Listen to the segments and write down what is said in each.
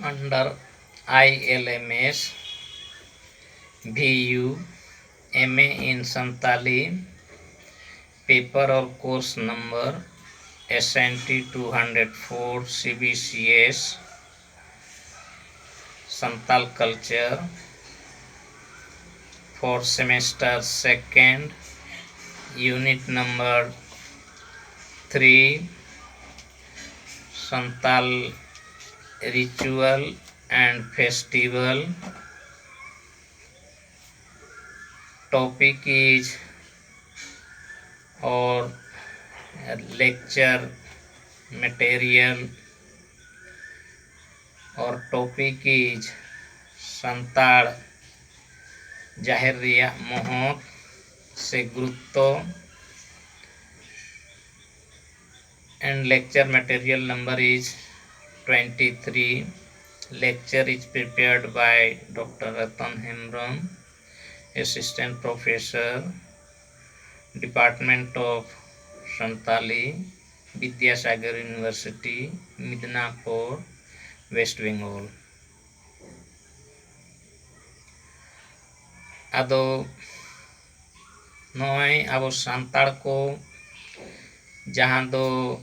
under ILMS, VU, MA in Santali, paper or course number SNT 204 CBCS, Santal Culture, for semester second, unit number 3, Santal Ritual and Festival. Topic is or lecture material or topic is Santal जाहिर रिया महत्व से गुरुत्व and lecture material number is 23. Lecture is prepared by Dr. Ratan Hemram, Assistant Professor, Department of Santali, Vidyasagar University, Midnapur, West Bengal. Ado noy abo santar ko jahan do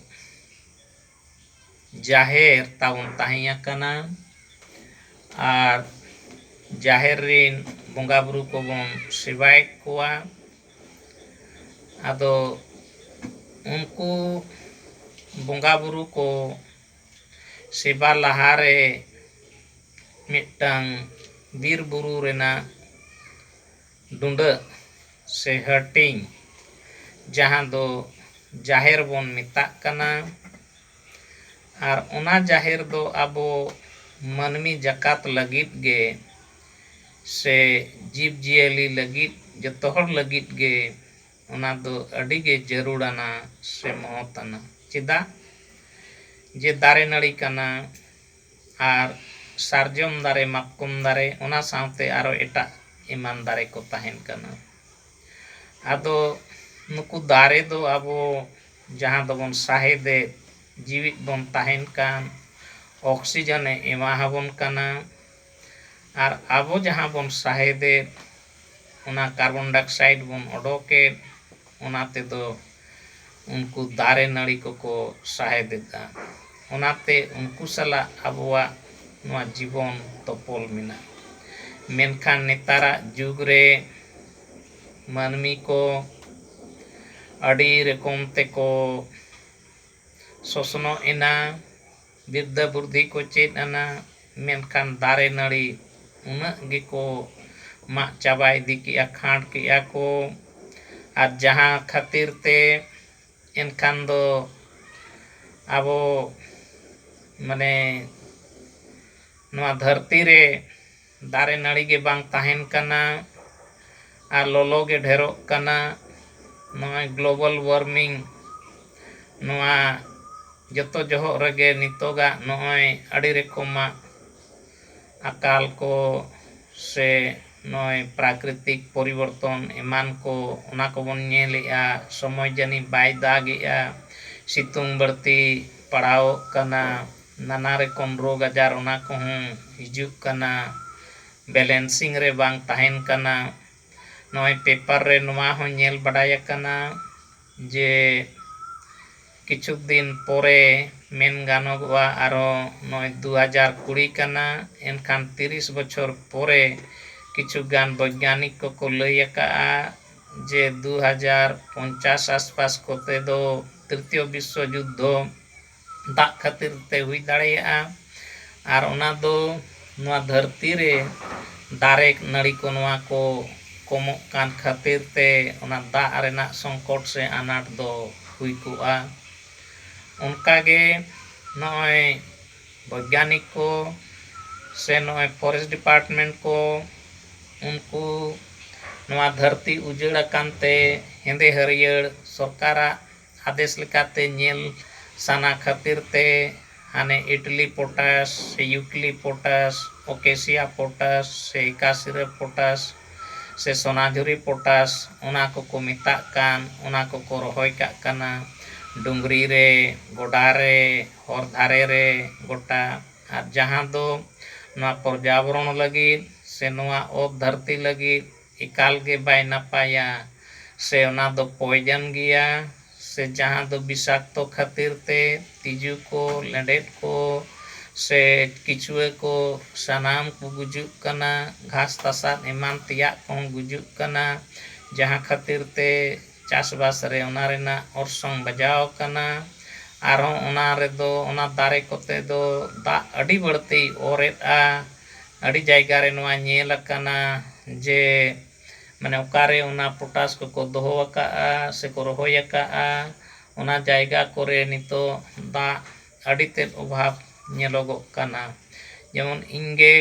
jaher tabon tahiya kana ar jaher rin bonga buru ko bon sebai koa ado unku bonga buru ko seba lahare mitang bir buru rena dunda se hating jahan do jaher bon metak kana ar ona jaher do abo manmi jakat lagit ge se जीव जियली लगित जतो हर लगित गे ona do adi ge jarurana se mohotana chida je dare nari kana ar sarjom dare matkum dare ona saute aro eta iman dare ko tahen kana ado nuku dare do abo jahan do bon sahede जीवित bon tahen kan oksigen e emahabon kana R abo jahan bon sahede ona carbon dioxide bon odoke onate do unku dare nari ko sahede da onate unku sala abuwa noa jibon topol mina menkhan netara jugre manmi ko adi rekom te ko sosno ena birda burdhi ko chet ana menkhan dare nari una geko mak cabai diki akhand ki ako ar jahan khatir te enkhan do abo mane noa dharti re dare nari ge bang tahen kana ar lolo ge dherok kana noa global warming noa joto johok rege nitoga noy adi rekoma akal ko se noy प्राकृतिक परिवर्तन eman ko ona ko bon nyelea somoy jani bai dagea situng berti padao kana nana rekom rog ajar ona ko hijuk kana balancing re bang tahen kana noy paper re noa ho nyel badaya kana je किछु दिन परे main गानोगवा आरो नय 2020 kana एनखान 30 बछर परे किछु गान वैज्ञानिक को लय का जे 2050 आसपास कोते दो तृतीय विश्व युद्ध दा खातिर ते हुई दाड़ेया आर ओना दो नोआ धरती रे दारे नड़ी को नोआ को कोमो कान खातिर ते ओना दा रेना संकट से अनाट दो हुई कुआ उनका गे नय वैज्ञानिक को से नय फॉरेस्ट डिपार्टमेंट को उनको नवा धरती उजड़ कानते हेंदे हरियर सरकारा आदेश लेकाते नेल साना खातिर ते हाने इटली पोटास से यूक्ली पोटास ओकेसिया पोटास से एकासिरे पोटास से सोनाझुरी पोटास ओना को मेता कान ओना को रोहय का काना डुंगरी रे गोडा रे हर धारे रे गोटा ᱟᱨ ᱡᱟᱦᱟᱸ ᱫᱚ ᱱᱚᱣᱟ ᱯᱚᱨᱡᱟᱵᱚᱨᱚᱱ ᱞᱟᱹᱜᱤᱫ ᱥᱮ ᱱᱚᱣᱟ ᱚᱛ ᱫᱷᱟᱹᱨᱛᱤ ᱞᱟᱹᱜᱤᱫ ᱮᱠᱟᱞ ᱜᱮ ᱵᱟᱭ ᱱᱟᱯᱟᱭᱟ, ᱥᱮ ᱚᱱᱟ ᱫᱚ ᱯᱚᱭᱡᱚᱱ ᱜᱮᱭᱟ, ᱥᱮ ᱡᱟᱦᱟᱸ ᱫᱚ ᱵᱤᱥᱟᱠᱛᱚ ᱠᱷᱟᱹᱛᱤᱨ ᱛᱮ ᱛᱤᱡᱩ ko, ᱞᱮᱸᱰᱮᱫ ko, se ᱠᱤᱪᱩᱣᱟᱹ ko ᱥᱟᱱᱟᱢ ᱠᱚ ᱜᱩᱡᱩᱜ ᱠᱟᱱᱟ, ᱜᱷᱟᱥ ᱛᱟᱥᱟᱫ ᱮᱢᱟᱱ ᱛᱮᱭᱟᱜ ᱠᱚᱦᱚᱸ ᱜᱩᱡᱩᱜ ᱠᱟᱱᱟ, ᱡᱟᱦᱟᱸ ᱠᱷᱟᱹᱛᱤᱨ ᱛᱮ ᱪᱟᱥᱵᱟᱥ ᱨᱮ ᱚᱱᱟ ᱨᱮᱱᱟᱜ ᱚᱨᱥᱚᱝ ᱵᱟᱡᱟᱣ ᱠᱟᱱᱟ᱾ ᱟᱨᱦᱚᱸ ᱚᱱᱟ ᱨᱮᱫᱚ ᱚᱱᱟ ᱫᱟᱨᱮ ᱠᱚᱛᱮ ᱫᱚ ᱫᱟᱜ ᱟᱹᱰᱤ ᱵᱟᱹᱲᱛᱤᱭ ᱚᱨᱮᱫᱼᱟ᱾ ᱟᱹᱰᱤ ᱡᱟᱭᱜᱟ ᱨᱮ ᱱᱚᱣᱟ ᱧᱮᱞ ᱟᱠᱟᱱᱟ ᱡᱮ ᱢᱟᱱᱮ ᱚᱠᱟᱨᱮ ᱚᱱᱟ ᱯᱚᱴᱟᱥ ᱠᱚᱠᱚ ᱫᱚᱦᱚ ᱟᱠᱟᱜᱼᱟ ᱥᱮᱠᱚ ᱨᱚᱦᱚᱭ ᱟᱠᱟᱜᱼᱟ, ᱚᱱᱟ ᱡᱟᱭᱜᱟ ᱠᱚᱨᱮ ᱱᱤᱛᱚᱜ ᱫᱟᱜ ᱟᱹᱰᱤ ᱛᱮᱫ ᱚᱵᱷᱟᱵᱽ ᱧᱮᱞᱚᱜᱚᱜ ᱠᱟᱱᱟ᱾ ᱡᱮᱢᱚᱱ ᱤᱧᱜᱮ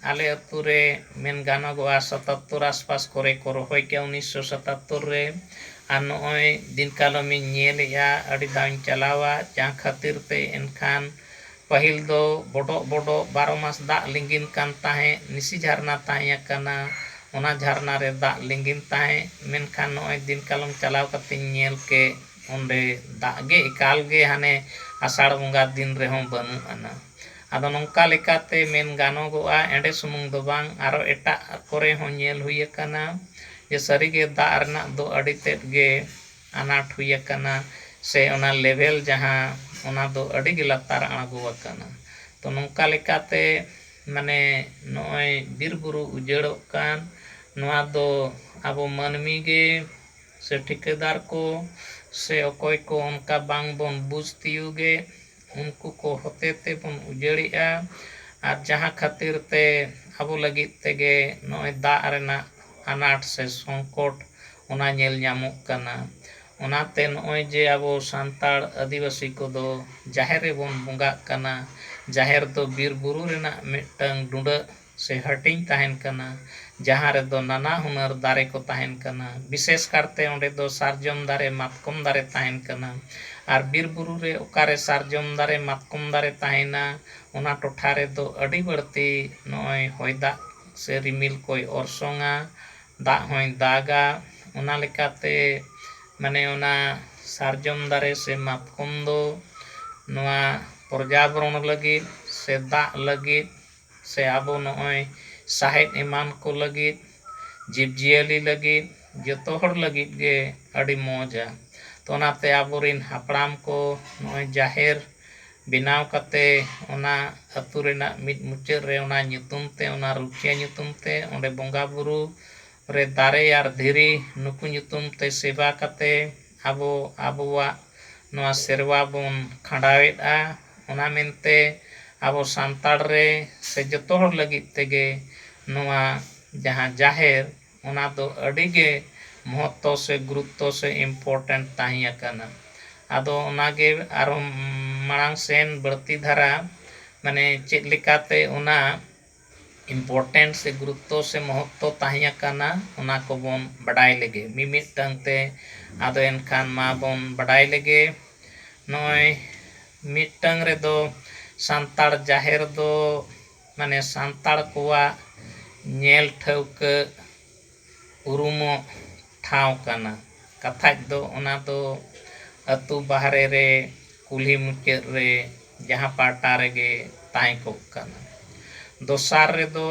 ᱟᱞᱮ ᱟᱹᱛᱩ ᱨᱮ ᱢᱮᱱ ᱜᱟᱱᱚᱜᱚᱜᱼᱟ 77 ᱟᱥᱯᱟᱥ ᱠᱚᱨᱮ ᱠᱚ ᱨᱚᱦᱚᱭ ᱠᱮᱜᱼᱟ 1977 ᱨᱮ, ᱟᱨ ᱱᱚᱜᱼᱚᱭ ᱫᱤᱱ ᱠᱟᱞᱚᱢᱤᱧ ᱧᱮᱞᱮᱜᱼᱟ, ᱟᱹᱰி ᱫᱷᱟᱣᱤᱧ ᱪᱟᱞᱟᱣᱟ, ᱡᱟᱦᱟᱸ ᱠᱷᱟᱹᱛᱤᱨ ᱛᱮ ᱮᱱᱠᱷᱟᱱ ᱯᱟᱹᱦᱤᱞ ᱫᱚ ᱵᱚᱰᱚᱜ ᱵᱚᱰᱚᱜ 12 ᱢᱟᱥ ᱫᱟᱜ ᱞᱤᱸᱜᱤᱱ ᱠᱟᱱ ᱛᱟᱦᱮᱸᱫ, ᱱᱤᱥᱤ ᱡᱷᱟᱨᱱᱟ ᱛᱟᱦᱮᱸ ᱟᱠᱟᱱᱟ, ᱚᱱᱟ ᱡᱷᱟᱨᱱᱟ ᱨᱮ ᱫᱟᱜ ᱞᱤᱸᱜᱤᱱ ᱛᱟᱦᱮᱸᱫ, ᱢᱮᱱᱠᱷᱟᱱ ᱱᱚᱜᱼᱚᱭ ᱫᱤᱱ ᱠᱟᱞᱚᱢ ᱪᱟᱞᱟᱣ ᱠᱟᱛᱮᱧ ᱧᱮᱞ ᱠᱮᱜ ᱚᱸᱰᱮ ᱫᱟᱜ ᱜᱮ ᱮᱠᱟᱞ ᱜᱮ ᱦᱟᱱᱮ ᱟᱥᱟᱲ ᱵᱚᱸᱜᱟ ᱫᱤᱱ ᱨᱮᱦᱚᱸ ᱵᱟᱹᱱᱩᱜ ᱟᱱᱟ᱾ ᱟᱫᱚ ᱱᱚᱝᱠᱟ ᱞᱮᱠᱟᱛᱮ ᱢᱮᱱ ᱜᱟᱱᱚᱜᱚᱜᱼᱟ ᱮᱸᱰᱮ ᱥᱩᱢᱩᱝ ᱫᱚ ᱵᱟᱝ, ᱟᱨᱚ ᱮᱴᱟᱜ ᱠᱚᱨᱮ ᱦᱚᱸ ᱧᱮᱞ ᱦᱩᱭ ᱟᱠᱟᱱᱟ ᱡᱮ ᱥᱟᱹᱨᱤᱜᱮ ᱫᱟᱜ ᱨᱮᱱᱟᱜ ᱫᱚ ᱟᱹᱰᱤ ᱛᱮᱫ ᱜᱮ ᱟᱱᱟᱴ ᱦᱩᱭ ᱟᱠᱟᱱᱟ, ᱥᱮ ᱚᱱᱟ ᱞᱮᱵᱮᱞ ᱡᱟᱦᱟᱸ ᱚᱱᱟ ᱫᱚ ᱟᱹᱰᱤ ᱜᱮ ᱞᱟᱛᱟᱨ ᱟᱬᱜᱚ ᱟᱠᱟᱱᱟ᱾ ᱛᱚ ᱱᱚᱝᱠᱟ ᱞᱮᱠᱟᱛᱮ ᱢᱟᱱᱮ ᱱᱚᱜᱼᱚᱭ ᱵᱤᱨᱼᱵᱩᱨᱩ ᱩᱡᱟᱹᱲᱚᱜ ᱠᱟᱱ, ᱱᱚᱣᱟ ᱫᱚ ᱟᱵᱚ ᱢᱟᱹᱱᱢᱤ ᱜᱮ ᱥᱮ ᱴᱷᱤᱠᱟᱹᱫᱟᱨ ko ᱥᱮ ᱚᱠᱚᱭ ko ᱚᱱᱠᱟ ᱵᱟᱝᱵᱚᱱ ᱵᱩᱡᱽ ᱛᱤᱭᱳᱜᱮ, ᱩᱱᱠᱩ ko ᱦᱚᱛᱮ ᱛᱮᱵᱚᱱ ᱩᱡᱟᱹᱲᱮᱜᱼᱟ᱾ ᱟᱨ ᱡᱟᱦᱟᱸ ᱠᱷᱟᱹᱛᱤᱨ ᱛᱮ ᱟᱵᱚ ᱞᱟᱹᱜᱤᱫ ᱛᱮᱜᱮ ᱱᱚᱜᱼᱚᱭ ᱫᱟᱜ ᱨᱮᱱᱟᱜ ᱟᱱᱟᱴ ᱥᱮ ᱥᱚᱝᱠᱚᱴ ᱚᱱᱟ ᱧᱮᱞ ᱧᱟᱢᱚᱜ ᱠᱟᱱᱟ᱾ ᱚᱱᱟᱛᱮ ᱱᱚᱜᱼᱚᱭ ᱡᱮ ᱟᱵᱚ ᱥᱟᱱᱛᱟᱲ ᱟᱹᱫᱤᱵᱟᱹᱥᱤ ᱠᱚᱫᱚ ᱡᱟᱦᱮᱨ ᱨᱮᱵᱚᱱ ᱵᱚᱸᱜᱟᱜ ᱠᱟᱱᱟ, ᱡᱟᱦᱮᱨ ᱫᱚ ᱵᱤᱨᱼᱵᱩᱨᱩ ᱨᱮᱱᱟᱜ ᱢᱤᱫᱴᱟᱝ ᱰᱩᱸᱰᱟᱹᱜ ᱥᱮ ᱦᱟᱹᱴᱤᱧ ᱛᱟᱦᱮᱱ ᱠᱟᱱᱟ, ᱡᱟᱦᱟᱸ ᱨᱮᱫᱚ ᱱᱟᱱᱟ ᱦᱩᱱᱟᱹᱨ ᱫᱟᱨᱮ ᱠᱚ ᱛᱟᱦᱮᱱ ᱠᱟᱱᱟ, ᱵᱤᱥᱮᱥ ᱠᱟᱨᱛᱮ ᱚᱸᱰᱮ ᱫᱚ ᱥᱟᱨᱡᱚᱢ ᱫᱟᱨᱮ, ᱢᱟᱛᱠᱚᱢ ᱫᱟᱨᱮ ᱛᱟᱦᱮᱱ ᱠᱟᱱᱟ᱾ ᱟᱨ ᱵᱤᱨᱼᱵᱩᱨᱩ ᱨᱮ ᱚᱠᱟᱨᱮ ᱥᱟᱨᱡᱚᱢ ᱫᱟᱨᱮ, ᱢᱟᱛᱠᱚᱢ ᱫᱟᱨᱮ ᱛᱟᱦᱮᱱᱟ, ᱚᱱᱟ ᱴᱚᱴᱷᱟ ᱨᱮᱫᱚ ᱟᱹᱰᱤ ᱵᱟᱹᱲᱛᱤ ᱱᱚᱜᱼᱚᱭ ᱦᱚᱭ ᱫᱟᱜ ᱥᱮ ᱨᱤᱢᱤᱞ ᱠᱚᱭ ᱚᱨᱥᱚᱝᱟ, ᱫᱟᱜ ᱦᱚᱸᱭ ᱫᱟᱜᱟ᱾ ᱚᱱᱟ ᱞᱮᱠᱟᱛᱮ ᱢᱟᱱᱮ ᱚᱱᱟ ᱥᱟᱨᱡᱚᱢ ᱫᱟᱨᱮ ᱥᱮ ᱢᱟᱛᱠᱚᱢ ᱫᱚ ᱱᱚᱣᱟ ᱯᱚᱨᱡᱟᱵᱚᱨᱚᱱ ᱞᱟᱹᱜᱤᱫ ᱥᱮ ᱫᱟᱜ ᱞᱟᱹᱜᱤᱫ ᱥᱮ ᱟᱵᱚ ᱱᱚᱜᱼᱚᱭ ᱥᱟᱦᱮᱫ ᱮᱢᱟᱱ ᱠᱚ ᱞᱟᱹᱜᱤᱫ, ᱡᱤᱵᱽᱼᱡᱤᱭᱟᱹᱞᱤ ᱞᱟᱹᱜᱤᱫ, ᱡᱚᱛᱚ ᱦᱚᱲ ᱞᱟᱹᱜᱤᱫ ᱜᱮ ᱟᱹᱰᱤ ᱢᱚᱡᱟ᱾ ᱛᱚ ᱚᱱᱟᱛᱮ ᱟᱵᱚᱨᱮᱱ ᱦᱟᱯᱲᱟᱢ ko ᱱᱚᱜᱼᱚᱭ ᱡᱟᱦᱮᱨ ᱵᱮᱱᱟᱣ ᱠᱟᱛᱮ ᱚᱱᱟ ᱟᱹᱛᱩ ᱨᱮᱱᱟᱜ ᱢᱤᱫ ᱢᱩᱪᱟᱹᱫ ᱨᱮ ᱚᱱᱟ ᱧᱩᱛᱩᱢ ᱛᱮ, ᱚᱱᱟ ᱨᱩᱠᱷᱤᱭᱟᱹ ᱧᱩᱛᱩᱢ ᱛᱮ ᱚᱸᱰᱮ ᱵᱚᱸᱜᱟ ᱵᱩᱨᱩ ᱨᱮ ᱫᱟᱨᱮ ᱟᱨ ᱫᱷᱤᱨᱤ ᱱᱩᱠᱩ ᱧᱩᱛᱩᱢ ᱛᱮ ᱥᱮᱵᱟ ᱠᱟᱛᱮ ᱟᱵᱚ ᱟᱵᱚᱣᱟᱜ ᱱᱚᱣᱟ ᱥᱮᱨᱣᱟ ᱵᱚᱱ ᱠᱷᱟᱸᱰᱟᱣᱮᱫᱼᱟ᱾ ᱚᱱᱟ ᱢᱮᱱᱛᱮ ᱟᱵᱚ ᱥᱟᱱᱛᱟᱲ ᱨᱮ ᱥᱮ ᱡᱚᱛᱚ ᱦᱚᱲ ᱞᱟᱹᱜᱤᱫ ᱛᱮᱜᱮ ᱱᱚᱣᱟ ᱡᱟᱦᱟᱸ ᱡᱟᱦᱮᱨ, ᱚᱱᱟ ᱫᱚ ᱟᱹᱰᱤᱜᱮ ᱢᱚᱦᱚᱛᱛᱚ ᱥᱮ ᱜᱩᱨᱩᱛᱛᱚ ᱥᱮ ᱤᱢᱯᱚᱨᱴᱮᱱᱴ ᱛᱟᱦᱮᱸ ᱟᱠᱟᱱᱟ᱾ ᱟᱫᱚ ᱚᱱᱟᱜᱮ ᱟᱨᱚ ᱢᱟᱲᱟᱝ ᱥᱮᱱ ᱵᱟᱹᱲᱛᱤ ᱫᱷᱟᱨᱟ ᱢᱟᱱᱮ ᱪᱮᱫ ᱞᱮᱠᱟᱛᱮ ᱚᱱᱟ ᱤᱢᱯᱚᱨᱴᱮᱱᱴ ᱥᱮ ᱜᱩᱨᱩᱛᱛᱚ ᱥᱮ ᱢᱚᱦᱚᱛᱛᱚ ᱛᱟᱦᱮᱸ ᱟᱠᱟᱱᱟ, ᱚᱱᱟ ᱠᱚᱵᱚᱱ ᱵᱟᱰᱟᱭ ᱞᱮᱜᱮ ᱢᱤᱢᱤᱫᱴᱟᱝ te᱾ ᱟᱫᱚ ᱮᱱᱠᱷᱟᱱ ᱢᱟᱵᱚᱱ ᱵᱟᱰᱟᱭ ᱞᱮᱜᱮ ᱱᱚᱜᱼᱚᱭ ᱢᱤᱫᱴᱟᱝ ᱨᱮᱫᱚ ᱥᱟᱱᱛᱟᱲ ᱡᱟᱦᱮᱨ ᱫᱚ ᱢᱟᱱᱮ ᱥᱟᱱᱛᱟᱲ ᱠᱚᱣᱟᱜ ᱧᱮᱞ ᱴᱷᱟᱹᱣᱠᱟᱹ ᱩᱨᱩᱢᱚᱜ ᱴᱷᱟᱶ ᱠᱟᱱᱟ᱾ ᱠᱟᱛᱷᱟᱡ ᱫᱚ ᱚᱱᱟ ᱫᱚ ᱟᱹᱛᱩ ᱵᱟᱦᱨᱮ ᱨᱮ, ᱠᱩᱞᱦᱤ ᱢᱩᱪᱟᱹᱫ ᱨᱮ, ᱡᱟᱦᱟᱸ ᱯᱟᱦᱴᱟ ᱨᱮᱜᱮ ᱛᱟᱦᱮᱸ ᱠᱚᱜ ᱠᱟᱱᱟ᱾ ᱫᱚᱥᱟᱨ ᱨᱮᱫᱚ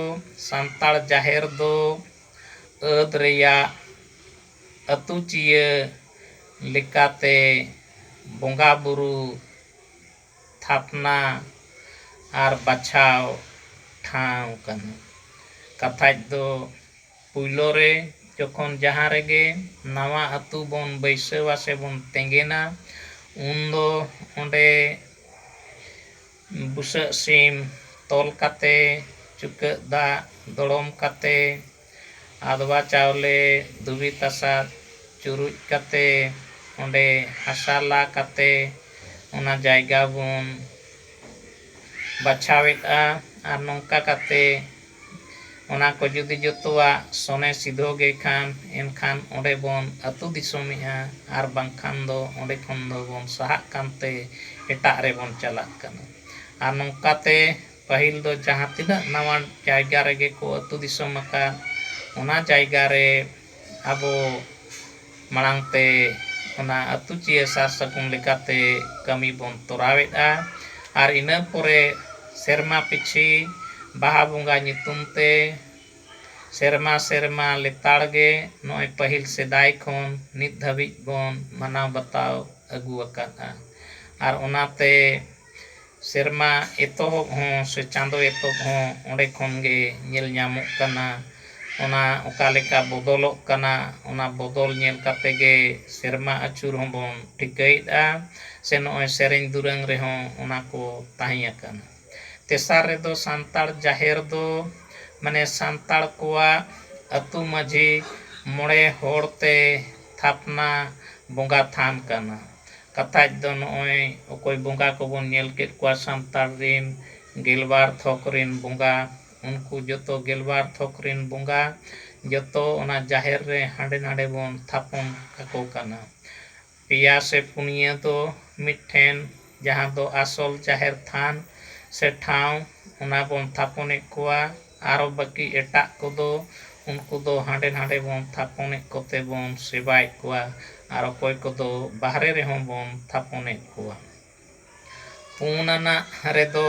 ᱥᱟᱱᱛᱟᱲ ᱡᱟᱦᱮᱨ ᱫᱚ ᱟᱹᱫ ᱨᱮᱭᱟᱜ ᱟᱹᱛᱩ ᱪᱤᱭᱟᱹ ᱞᱮᱠᱟᱛᱮ ᱵᱚᱸᱜᱟ ᱵᱩᱨᱩ ᱛᱷᱟᱯᱱᱟ ᱟᱨ ᱵᱟᱪᱷᱟᱣ ᱴᱷᱟᱶ ᱠᱟᱱᱟ᱾ ᱠᱟᱛᱷᱟᱡ ᱫᱚ ᱯᱩᱭᱞᱳ ᱨᱮ ᱡᱚᱠᱷᱚᱱ ᱡᱟᱦᱟᱸ ᱨᱮᱜᱮ ᱱᱟᱣᱟ ᱟᱹᱛᱩ ᱵᱚᱱ ᱵᱟᱹᱭᱥᱟᱹᱣᱟ ᱥᱮ ᱵᱚᱱ ᱛᱮᱸᱜᱮᱱᱟ, ᱩᱱᱫᱚ ᱚᱸᱰᱮ ᱵᱩᱥᱟᱹᱜ ᱥᱤᱢ ᱛᱚᱞ ᱠᱟᱛᱮ, ᱪᱩᱠᱟᱹᱜ ᱫᱟᱜ ᱫᱚᱲᱚᱢ ᱠᱟᱛᱮ, ᱟᱫᱽᱣᱟ ᱪᱟᱣᱞᱮ ᱫᱷᱩᱵᱤ ᱛᱟᱥᱟᱫ ᱪᱩᱨᱩᱡ ᱠᱟᱛᱮ, ᱚᱸᱰᱮ ᱦᱟᱥᱟ ᱞᱟ ᱠᱟᱛᱮ ᱚᱱᱟ ᱡᱟᱭᱜᱟ ᱵᱚᱱ ᱵᱟᱪᱷᱟᱣᱮᱫᱼᱟ᱾ ᱟᱨ ᱱᱚᱝᱠᱟ ᱠᱟᱛᱮ ᱚᱱᱟ ko ᱡᱩᱫᱤ ᱡᱚᱛᱚᱣᱟᱜ ᱥᱚᱱᱮ ᱥᱤᱫᱷᱟᱹ ᱜᱮ ᱠᱷᱟᱱ, ᱮᱱᱠᱷᱟᱱ ᱚᱸᱰᱮ ᱵᱚᱱ ᱟᱹᱛᱩ ᱫᱤᱥᱚᱢᱮᱜᱼᱟ, ᱟᱨ ᱵᱟᱝᱠᱷᱟᱱ ᱫᱚ ᱚᱸᱰᱮ ᱠᱷᱚᱱ ᱫᱚᱵᱚᱱ ᱥᱟᱦᱟᱜ ᱠᱟᱱᱛᱮ ᱮᱴᱟᱜ ᱨᱮᱵᱚᱱ ᱪᱟᱞᱟᱜ ᱠᱟᱱᱟ᱾ ᱟᱨ ᱱᱚᱝᱠᱟᱛᱮ ᱯᱟᱹᱦᱤᱞ ᱫᱚ ᱡᱟᱦᱟᱸ ᱛᱤᱱᱟᱹᱜ ᱱᱟᱣᱟ ᱡᱟᱭᱜᱟ ᱨᱮᱜᱮ ko ᱟᱹᱛᱩ ᱫᱤᱥᱚᱢ ᱟᱠᱟᱫ, ᱚᱱᱟ ᱡᱟᱭᱜᱟ ᱨᱮ ᱟᱵᱚ ᱢᱟᱲᱟᱝ ᱛᱮ ᱚᱱᱟ ᱟᱹᱛᱩ ᱪᱤᱭᱟᱹ ᱥᱟᱨ ᱥᱟᱹᱜᱩᱱ ᱞᱮᱠᱟᱛᱮ ᱠᱟᱹᱢᱤ ᱵᱚᱱ ᱛᱚᱨᱟᱣᱮᱫᱼᱟ᱾ ᱟᱨ ᱤᱱᱟᱹ ᱯᱚᱨᱮ ᱥᱮᱨᱢᱟ ᱯᱤᱪᱷᱤ ᱵᱟᱦᱟ ᱵᱚᱸᱜᱟ ᱧᱩᱛᱩᱢ ᱛᱮ ᱥᱮᱨᱢᱟ ᱥᱮᱨᱢᱟ ᱞᱮᱛᱟᱲ ᱜᱮ ᱱᱚᱜᱼᱚᱭ ᱯᱟᱹᱦᱤᱞ ᱥᱮᱫᱟᱭ ᱠᱷᱚᱱ ᱱᱤᱛ ᱫᱷᱟᱹᱵᱤᱡ ᱵᱚᱱ ᱢᱟᱱᱟᱣ ᱵᱟᱛᱟᱣ ᱟᱹᱜᱩ ᱟᱠᱟᱫᱼᱟ᱾ ᱟᱨ ᱚᱱᱟᱛᱮ ᱥᱮᱨᱢᱟ ᱮᱛᱚᱦᱚᱵ ᱦᱚᱸ ᱥᱮ ᱪᱟᱸᱫᱳ ᱮᱛᱚᱦᱚᱵ ᱦᱚᱸ ᱚᱸᱰᱮ ᱠᱷᱚᱱ ᱜᱮ ᱧᱮᱞ ᱧᱟᱢᱚᱜ ᱠᱟᱱᱟ᱾ ᱚᱱᱟ ᱚᱠᱟ ᱞᱮᱠᱟ ᱵᱚᱫᱚᱞᱚᱜ ᱠᱟᱱᱟ ᱚᱱᱟ ᱵᱚᱫᱚᱞ ᱧᱮᱞ ᱠᱟᱛᱮ ᱜᱮ ᱥᱮᱨᱢᱟ ᱟᱹᱪᱩᱨ ᱦᱚᱸᱵᱚᱱ ᱴᱷᱤᱠᱟᱹᱭᱮᱫᱼᱟ ᱥᱮ ᱱᱚᱜᱼᱚᱭ ᱥᱮᱨᱮᱧ ᱫᱩᱨᱟᱹᱝ ᱨᱮᱦᱚᱸ ᱚᱱᱟ ᱠᱚ ᱛᱟᱦᱮᱸ ᱟᱠᱟᱱᱟ᱾ ᱛᱮᱥᱟᱨ ᱨᱮᱫᱚ ᱥᱟᱱᱛᱟᱲ ᱡᱟᱦᱮᱨ ᱫᱚ ᱢᱟᱱᱮ ᱥᱟᱱᱛᱟᱲ ᱠᱚᱣᱟᱜ ᱟᱹᱛᱩ ᱢᱟᱺᱡᱷᱤ ᱢᱚᱬᱮ ᱦᱚᱲᱛᱮ ᱛᱷᱟᱯᱱᱟ ᱵᱚᱸᱜᱟ ᱛᱷᱟᱱ ᱠᱟᱱᱟ᱾ ᱠᱟᱛᱷᱟᱡ ᱫᱚ ᱱᱚᱜᱼᱚᱭ ᱚᱠᱚᱭ ᱵᱚᱸᱜᱟ ᱠᱚᱵᱚᱱ ᱧᱮᱞ ᱠᱮᱫ ᱠᱚᱣᱟ ᱥᱟᱱᱛᱟᱲ ᱨᱤᱱ 12 ᱛᱷᱚᱠ ᱨᱤᱱ ᱵᱚᱸᱜᱟ, ᱩᱱᱠᱩ ᱡᱚᱛᱚ 12 ᱛᱷᱚᱠ ᱨᱤᱱ ᱵᱚᱸᱜᱟ ᱡᱚᱛᱚ ᱚᱱᱟ ᱡᱟᱦᱮᱨ ᱨᱮ ᱦᱟᱸᱰᱮ ᱱᱟᱰᱮ ᱵᱚᱱ ᱛᱷᱟᱯᱚᱱ ᱠᱟᱠᱚ ᱠᱟᱱᱟ᱾ ᱯᱮᱭᱟ ᱥᱮ ᱯᱩᱱᱭᱟᱹ ᱫᱚ ᱢᱤᱫᱴᱷᱮᱱ ᱡᱟᱦᱟᱸ ᱫᱚ ᱟᱥᱚᱞ ᱡᱟᱦᱮᱨ ᱛᱷᱟᱱ ᱥᱮ ᱴᱷᱟᱶ ᱚᱱᱟ ᱵᱚᱱ ᱛᱷᱟᱯᱚᱱᱮᱫ ᱠᱚᱣᱟ᱾ ᱟᱨᱚ ᱵᱟᱹᱠᱤ ᱮᱴᱟᱜ ᱠᱚᱫᱚ ᱩᱱᱠᱩ ᱫᱚ ᱦᱟᱸᱰᱮ ᱱᱟᱰᱮ ᱵᱚᱱ ᱛᱷᱟᱯᱚᱱᱮᱫ ᱠᱚᱛᱮ ᱵᱚn ᱥᱮᱵᱟᱭᱮᱫ ᱠᱚᱣᱟ ᱟᱨ ᱚᱠᱚᱭ ᱠᱚᱫᱚ ᱵᱟᱦᱨᱮ ᱨᱮᱦᱚᱸ ᱵᱚᱱ ᱛᱷᱟᱯᱚᱱᱮᱫ ᱠᱚᱣᱟ᱾ ᱯᱩᱱ ᱟᱱᱟᱜ ᱨᱮᱫᱚ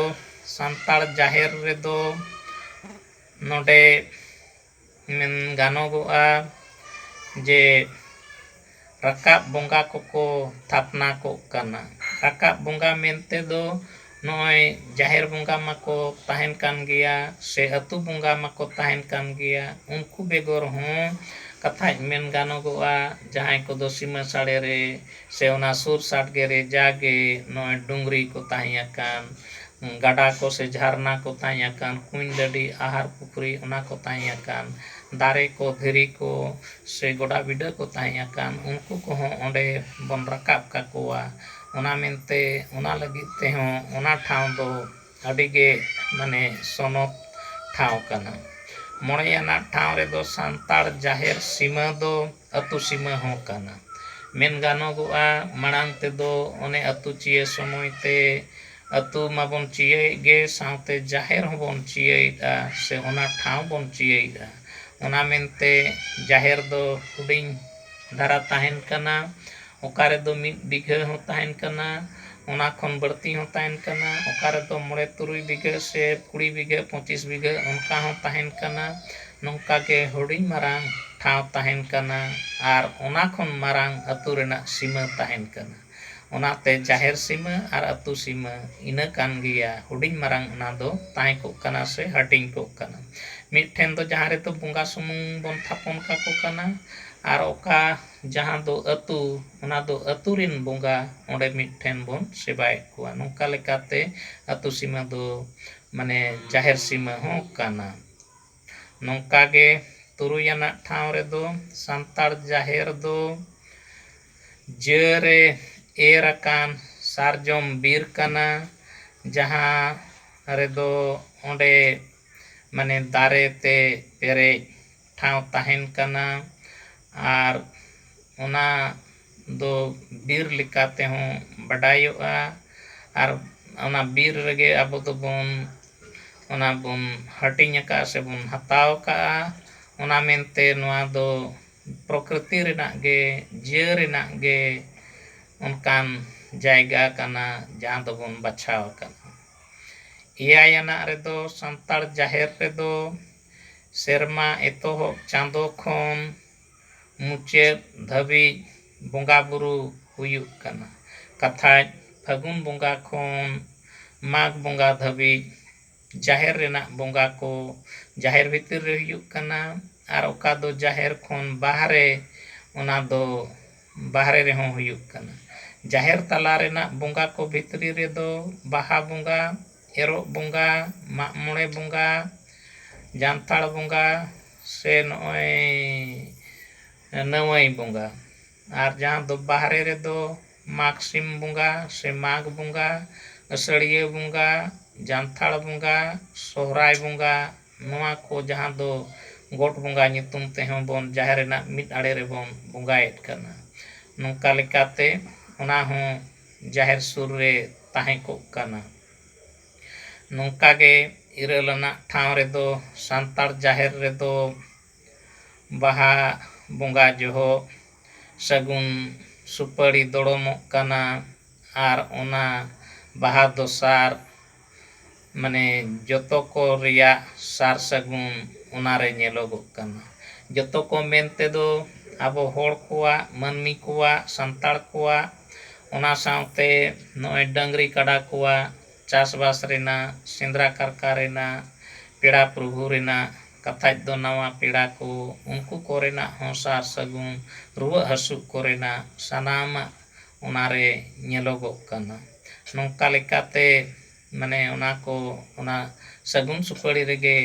ᱥᱟᱱᱛᱟᱲ ᱡᱟᱦᱮᱨ ᱨᱮᱫᱚ ᱱᱚᱰᱮ ᱢᱮᱱ ᱜᱟᱱᱚᱜᱚᱜᱼᱟ ᱡᱮ ᱨᱟᱠᱟᱵ ᱵᱚᱸᱜᱟ ᱠᱚᱠᱚ ᱛᱷᱟᱯᱱᱟ ᱠᱚᱜ ᱠᱟᱱᱟ᱾ ᱨᱟᱠᱟᱵ ᱵᱚᱸᱜᱟ ᱢᱮᱱᱛᱮ ᱫᱚ ᱱᱚᱜᱼᱚᱭ ᱡᱟᱦᱮᱨ ᱵᱚᱸᱜᱟ ᱢᱟᱠᱚ ᱛᱟᱦᱮᱱ ᱠᱟᱱ ᱜᱮᱭᱟ ᱥᱮ ᱟᱹᱛᱩ ᱵᱚᱸᱜᱟ ᱢᱟᱠᱚ ᱛᱟᱦᱮᱱ ᱠᱟᱱ ᱜᱮᱭᱟ, ᱩᱱᱠᱩ ᱵᱮᱜᱚᱨ ᱦᱚᱸ ᱠᱟᱛᱷᱟᱡ ᱢᱮᱱ ᱜᱟᱱᱚᱜᱚᱜᱼᱟ ᱡᱟᱦᱟᱸᱭ ᱠᱚᱫᱚ ᱥᱤᱢᱟᱹ ᱥᱟᱲᱮ ᱨᱮ ᱥᱮ ᱚᱱᱟ ᱥᱩᱨ ᱥᱟᱰᱜᱮ ᱨᱮ ᱡᱟᱜᱮ ᱱᱚᱜᱼᱚᱭ ᱰᱩᱝᱨᱤ ko ᱛᱟᱦᱮᱸ ᱟᱠᱟᱱ, ᱜᱟᱰᱟ ko ᱥᱮ ᱡᱷᱟᱨᱱᱟ ko ᱛᱟᱦᱮᱸ ᱟᱠᱟᱱ, ᱠᱩᱧ ᱰᱟᱹᱰᱤ ᱟᱦᱟᱨ ᱯᱩᱠᱷᱨᱤ ᱚᱱᱟ ko ᱛᱟᱦᱮᱸ ᱟᱠᱟᱱ, ᱫᱟᱨᱮ ko ᱫᱷᱤᱨᱤ ko ᱥᱮ ᱜᱚᱰᱟ ᱵᱤᱰᱟᱹ ko ᱛᱟᱦᱮᱸ ᱟᱠᱟᱱ, ᱩᱱᱠᱩ ᱠᱚᱦᱚᱸ ᱚᱸᱰᱮ ᱵᱚᱱ ᱨᱟᱠᱟᱵ ᱠᱟᱠᱚᱣᱟ᱾ ᱚᱱᱟ ᱢᱮᱱᱛᱮ ᱚᱱᱟ ᱞᱟᱹᱜᱤᱫ ᱛᱮᱦᱚᱸ ᱚᱱᱟ ᱴᱷᱟᱶ ᱫᱚ ᱟᱹᱰᱤᱜᱮ ᱢᱟᱱᱮ ᱥᱚᱱᱚᱛ ᱴᱷᱟᱶ ᱠᱟᱱᱟ᱾ ᱢᱚᱬᱮ ᱟᱱᱟᱜ ᱴᱷᱟᱶ ᱨᱮᱫᱚ ᱥᱟᱱᱛᱟᱲ ᱡᱟᱦᱮᱨ ᱥᱤᱢᱟᱹ ᱫᱚ ᱟᱹᱛᱩ ᱥᱤᱢᱟᱹ ᱦᱚᱸ ᱠᱟᱱᱟ᱾ ᱢᱮᱱ ᱜᱟᱱᱚᱜᱚᱜᱼᱟ ᱢᱟᱲᱟᱝ ᱛᱮᱫᱚ ᱚᱱᱮ ᱟᱹᱛᱩ ᱪᱤᱭᱟᱹ ᱥᱚᱢᱚᱭ ᱛᱮ ᱟᱹᱛᱩ ᱢᱟᱵᱚᱱ ᱪᱤᱭᱟᱹᱭᱮᱫ ᱜᱮ ᱥᱟᱶᱛᱮ ᱡᱟᱦᱮᱨ ᱦᱚᱸᱵᱚᱱ ᱪᱤᱭᱟᱹᱭᱮᱫᱼᱟ ᱥᱮ ᱚᱱᱟ ᱴᱷᱟᱶ ᱵᱚᱱ ᱪᱤᱭᱟᱹᱭᱮᱫᱼᱟ᱾ ᱚᱱᱟ ᱢᱮᱱᱛᱮ ᱡᱟᱦᱮᱨ ᱫᱚ ᱦᱩᱰᱤᱧ ᱫᱷᱟᱨᱟ ᱛᱟᱦᱮᱱ ᱠᱟᱱᱟ, ᱚᱠᱟ ᱨᱮᱫᱚ 1 ᱵᱤᱜᱷᱟᱹ ᱦᱚᱸ ᱛᱟᱦᱮᱱ ᱠᱟᱱᱟ, ᱚᱱᱟ ᱠᱷᱚᱱ ᱵᱟᱹᱲᱛᱤ ᱦᱚᱸ ᱛᱟᱦᱮᱱ ᱠᱟᱱᱟ, ᱚᱠᱟ ᱨᱮᱫᱚ 9-3 ᱵᱤᱜᱷᱟᱹ ᱥᱮ 20 ᱵᱤᱜᱷᱟᱹ 25 ᱵᱤᱜᱷᱟᱹ ᱚᱱᱠᱟ ᱦᱚᱸ ᱛᱟᱦᱮᱱ ᱠᱟᱱᱟ᱾ ᱱᱚᱝᱠᱟ ᱜᱮ ᱦᱩᱰᱤᱧ ᱢᱟᱨᱟᱝ ᱴᱷᱟᱶ ᱛᱟᱦᱮᱱ ᱠᱟᱱᱟ ᱟᱨ ᱚᱱᱟ ᱠᱷᱚᱱ ᱢᱟᱨᱟᱝ ᱟᱹᱛᱩ ᱨᱮᱱᱟᱜ ᱥᱤᱢᱟᱹ ᱛᱟᱦᱮᱱ ᱠᱟᱱᱟ᱾ ᱚᱱᱟᱛᱮ ᱡᱟᱦᱮᱨ ᱥᱤᱢᱟᱹ ᱟᱨ ᱟᱹᱛᱩ ᱥᱤᱢᱟᱹ ᱤᱱᱟᱹ ᱠᱟᱱ ᱜᱮᱭᱟ ᱦᱩᱰᱤᱧ ᱢᱟᱨᱟᱝ ᱚᱱᱟ ᱫᱚ ᱛᱟᱦᱮᱸ ᱠᱚᱜ ᱠᱟᱱᱟ ᱥᱮ ᱦᱟᱹᱴᱤᱧ ᱠᱚᱜ ᱠᱟᱱᱟ᱾ ᱢᱤᱫᱴᱷᱮᱱ ᱫᱚ ᱡᱟᱦᱟᱸ ᱨᱮᱫᱚ ᱵᱚᱸᱜᱟ ᱥᱩᱢᱩᱝ ᱵᱚᱱ ᱛᱷᱟᱯᱚᱱ ᱠᱟᱠᱚ ᱠᱟᱱᱟ ᱟᱨ ᱚᱠᱟ ᱡᱟᱦᱟᱸ ᱫᱚ ᱟᱹᱛᱩ ᱚᱱᱟ ᱫᱚ ᱟᱹᱛᱩ ᱨᱤᱱ ᱵᱚᱸᱜᱟ ᱚᱸᱰᱮ ᱢᱤᱫᱴᱷᱮᱱ ᱵᱚᱱ ᱥᱮᱵᱟᱭᱮᱫ ᱠᱚᱣᱟ᱾ ᱱᱚᱝᱠᱟ ᱞᱮᱠᱟᱛᱮ ᱟᱹᱛᱩ ᱥᱤᱢᱟᱹ ᱫᱚ ᱢᱟᱱᱮ ᱡᱟᱦᱮᱨ ᱥᱤᱢᱟᱹ ᱦᱚᱸ ᱠᱟᱱᱟ᱾ ᱱᱚᱝᱠᱟ ᱜᱮ 3 ᱟᱱᱟᱜ ᱴᱷᱟᱶ ᱨᱮᱫᱚ ᱥᱟᱱᱛᱟᱲ ᱡᱟᱦᱮᱨ ᱫᱚ ᱡᱟᱹᱨᱮ ᱮᱨ ᱟᱠᱟᱱ ᱥᱟᱨᱡᱚᱢ ᱵᱤᱨ ᱠᱟᱱᱟ, ᱡᱟᱦᱟᱸ ᱨᱮᱫᱚ ᱚᱸᱰᱮ ᱢᱟᱱᱮ ᱫᱟᱨᱮ ᱛᱮ ᱯᱮᱨᱮᱡ ᱴᱷᱟᱶ ᱛᱟᱦᱮᱱ ᱠᱟᱱᱟ ᱟᱨ ᱚᱱᱟ ᱫᱚ ᱵᱤᱨ ᱞᱮᱠᱟ ᱛᱮᱦᱚᱸ ᱵᱟᱰᱟᱭᱚᱜᱼᱟ ᱟᱨ ᱚᱱᱟ ᱵᱤᱨ ᱨᱮᱜᱮ ᱟᱵᱚ ᱫᱚᱵᱚᱱ ᱚᱱᱟ ᱵᱚᱱ ᱦᱟᱹᱴᱤᱧ ᱟᱠᱟᱫᱼᱟ ᱥᱮ ᱵᱚᱱ ᱦᱟᱛᱟᱣ ᱠᱟᱜᱼᱟ᱾ ᱚᱱᱟ ᱢᱮᱱᱛᱮ ᱱᱚᱣᱟ ᱫᱚ ᱯᱨᱚᱠᱨᱤᱛᱤ ᱨᱮᱱᱟᱜ ᱜᱮ ᱡᱤᱭᱟᱹ ᱨᱮᱱᱟᱜ ᱜᱮ ᱚᱱᱠᱟᱱ ᱡᱟᱭᱜᱟ ᱠᱟᱱᱟ ᱡᱟᱦᱟᱸ ᱫᱚᱵᱚᱱ ᱵᱟᱪᱷᱟᱣ ᱟᱠᱟᱫᱟ᱾ 9 ᱟᱱᱟᱜ ᱨᱮᱫᱚ ᱥᱟᱱᱛᱟᱲ ᱡᱟᱦᱮᱨ ᱨᱮᱫᱚ ᱥᱮᱨᱢᱟ ᱮᱛᱚᱦᱚᱵ ᱪᱟᱸᱫᱳ ᱠᱷᱚᱱ ᱢᱩᱪᱟᱹᱫ ᱫᱷᱟᱹᱵᱤᱡ ᱵᱚᱸᱜᱟ ᱵᱩᱨᱩ ᱦᱩᱭᱩᱜ ᱠᱟᱱᱟ᱾ ᱠᱟᱛᱷᱟᱡ ᱯᱷᱟᱹᱜᱩᱱ ᱵᱚᱸᱜᱟ ᱠᱷᱚᱱ ᱢᱟᱜᱽ ᱵᱚᱸᱜᱟ ᱫᱷᱟᱹᱵᱤᱡ ᱡᱟᱦᱮᱨ ᱨᱮᱱᱟᱜ ᱵᱚᱸᱜᱟ ᱠᱚ ᱡᱟᱦᱮᱨ ᱵᱷᱤᱛᱤᱨ ᱨᱮ ᱦᱩᱭᱩᱜ ᱠᱟᱱᱟ ᱟᱨ ᱚᱠᱟ ᱫᱚ ᱡᱟᱦᱮᱨ ᱠᱷᱚᱱ ᱵᱟᱦᱨᱮ ᱚᱱᱟ ᱫᱚ ᱵᱟᱦᱨᱮ ᱨᱮᱦᱚᱸ ᱦᱩᱭᱩᱜ ᱠᱟᱱᱟ᱾ ᱡᱟᱦᱮᱨ ᱛᱟᱞᱟ ᱨᱮᱱᱟᱜ ᱵᱚᱸᱜᱟ ᱠᱚ ᱵᱷᱤᱛᱨᱤ ᱨᱮᱫᱚ ᱵᱟᱦᱟ ᱵᱚᱸᱜᱟ, ᱮᱨᱚᱜ ᱵᱚᱸᱜᱟ, ᱢᱟᱜ ᱢᱚᱬᱮ ᱵᱚᱸᱜᱟ, ᱡᱟᱱᱛᱷᱟᱲ ᱵᱚᱸᱜᱟ ᱥᱮ ᱱᱚᱜᱼᱚᱭ ᱱᱟᱹᱣᱟᱹᱭ ᱵᱚᱸᱜᱟ ᱟᱨ ᱡᱟᱦᱟᱸ ᱫᱚ ᱵᱟᱦᱨᱮ ᱨᱮᱫᱚ ᱢᱟᱜᱽ ᱥᱤᱢ ᱵᱚᱸᱜᱟ ᱥᱮ ᱢᱟᱜᱽ ᱵᱚᱸᱜᱟ, ᱟᱹᱥᱟᱹᱲᱤᱭᱟᱹ ᱵᱚᱸᱜᱟ, ᱡᱟᱱᱛᱷᱟᱲ ᱵᱚᱸᱜᱟ, ᱥᱚᱦᱨᱟᱭ ᱵᱚᱸᱜᱟ, ᱱᱚᱣᱟ ᱠᱚ ᱡᱟᱦᱟᱸ ᱫᱚ ᱜᱚᱴ ᱵᱚᱸᱜᱟ ᱧᱩᱛᱩᱢ ᱛᱮᱦᱚᱸ ᱵᱚᱱ ᱡᱟᱦᱮᱨ ᱨᱮᱱᱟᱜ ᱢᱤᱫ ᱟᱲᱮ ᱨᱮᱵᱚᱱ ᱵᱚᱸᱜᱟᱭᱮᱫ ᱠᱟᱱᱟ᱾ ᱱᱚᱝᱠᱟ ᱞᱮᱠᱟᱛᱮ ᱚᱱᱟ ᱦᱚᱸ ᱡᱟᱦᱮᱨ ᱥᱩᱨ ᱨᱮ ᱛᱟᱦᱮᱸ ᱠᱚᱜ ᱠᱟᱱᱟ᱾ ᱱᱚᱝᱠᱟ ᱜᱮ 9 ᱟᱱᱟᱜ ᱴᱷᱟᱶ ᱨᱮᱫᱚ ᱥᱟᱱᱛᱟᱲ ᱡᱟᱦᱮᱨ ᱨᱮᱫᱚ ᱵᱟᱦᱟ ᱵᱚᱸᱜᱟ ᱡᱚᱦᱚᱜ ᱥᱟᱹᱜᱩᱱ ᱥᱩᱯᱟᱹᱲᱤ ᱫᱚᱲᱚᱢᱚᱜ ᱠᱟᱱᱟ ᱟᱨ ᱚᱱᱟ ᱵᱟᱦᱟ ᱫᱚᱥᱟᱨ ᱢᱟᱱᱮ ᱡᱚᱛᱚ ᱠᱚ ᱨᱮᱭᱟᱜ ᱥᱟᱨ ᱥᱟᱹᱜᱩᱱ ᱚᱱᱟᱨᱮ ᱧᱮᱞᱚᱜᱚᱜ ᱠᱟᱱᱟ᱾ ᱡᱚᱛᱚ ᱠᱚ ᱢᱮᱱ ᱛᱮᱫᱚ ᱟᱵᱚ ᱦᱚᱲ ᱠᱚᱣᱟᱜ, ᱢᱟᱹᱱᱢᱤ ᱠᱚᱣᱟᱜ, ᱥᱟᱱᱛᱟᱲ ᱠᱚᱣᱟᱜ, ᱚᱱᱟ ᱥᱟᱶᱛᱮ ᱱᱚᱜᱼᱚᱭ ᱰᱟᱹᱝᱨᱤ ᱠᱟᱰᱟ ᱠᱚᱣᱟᱜ ᱪᱟᱥᱵᱟᱥ ᱨᱮᱱᱟᱜ, ᱥᱮᱸᱫᱽᱨᱟ ᱠᱟᱨᱠᱟ ᱨᱮᱱᱟᱜ, ᱯᱮᱲᱟ ᱯᱨᱚᱵᱷᱩ ᱨᱮᱱᱟᱜ, ᱠᱟᱛᱷᱟᱡ ᱫᱚ ᱱᱟᱣᱟ ᱯᱮᱲᱟ ko ᱩᱱᱠᱩ ᱠᱚᱨᱮᱱᱟᱜ ᱦᱚᱸ ᱥᱟᱨ ᱥᱟᱹᱜᱩᱱ, ᱨᱩᱣᱟᱹᱜ ᱦᱟᱹᱥᱩᱜ ᱠᱚᱨᱮᱱᱟᱜ ᱥᱟᱱᱟᱢᱟᱜ ᱚᱱᱟᱨᱮ ᱧᱮᱞᱚᱜᱚᱜ ᱠᱟᱱᱟ᱾ ᱱᱚᱝᱠᱟ ᱞᱮᱠᱟᱛᱮ ᱢᱟᱱᱮ ᱚᱱᱟ ᱥᱟᱹᱜᱩᱱ ᱥᱩᱯᱟᱹᱲᱤ ᱨᱮᱜᱮ